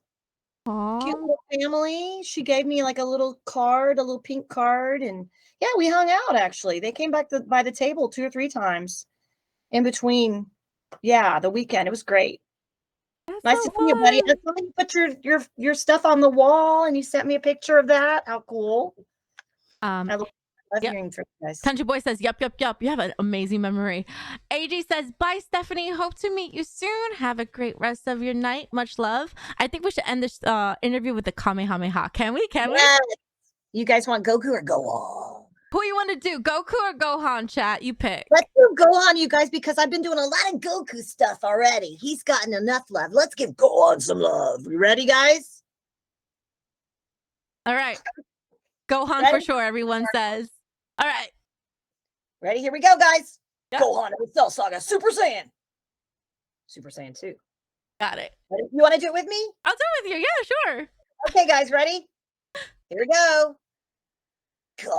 Aww. Cute little family. She gave me like a little card, a little pink card, and yeah, we hung out actually. They came back by the table 2 or 3 times in between. Yeah, the weekend. It was great. That's Nice so to see you, buddy. fun. I saw you put your stuff on the wall and you sent me a picture of that. How cool. I love hearing from you guys. Country Boy says, yup. You have an amazing memory. AG says, bye, Stephanie. Hope to meet you soon. Have a great rest of your night. Much love. I think we should end this interview with the Kamehameha. Can we? Yes. You guys want Goku or Gohan? Who you want to do? Goku or Gohan, chat? You pick. Let's do Gohan, you guys, because I've been doing a lot of Goku stuff already. He's gotten enough love. Let's give Gohan some love. You ready, guys? All right. Gohan for sure, everyone says. All right. Ready? Here we go, guys. Yep. Gohan and the Cell Saga Super Saiyan. Super Saiyan 2. Got it. Ready? You want to do it with me? I'll do it with you. Yeah, sure. Okay, guys, ready? Here we go. That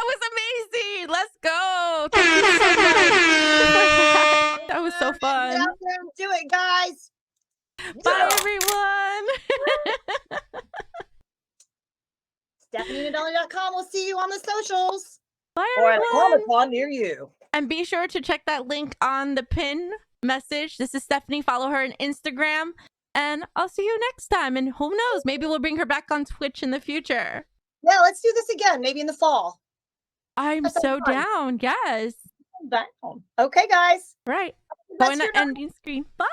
was amazing. Let's go. Thank you so much. That was so fun. Get out there and do it, guys. Bye, everyone. StephanieNadolny.com. We'll see you on the socials. Bye, Or at a everyone. Comic-Con near you. And be sure to check that link on the pin message. This is Stephanie. Follow her on Instagram. And I'll see you next time. And who knows? Maybe we'll bring her back on Twitch in the future. Yeah, let's do this again. Maybe in the fall. I'm so down. Yes. Down. Okay, guys. Right. That's Going to your ending screen. Bye.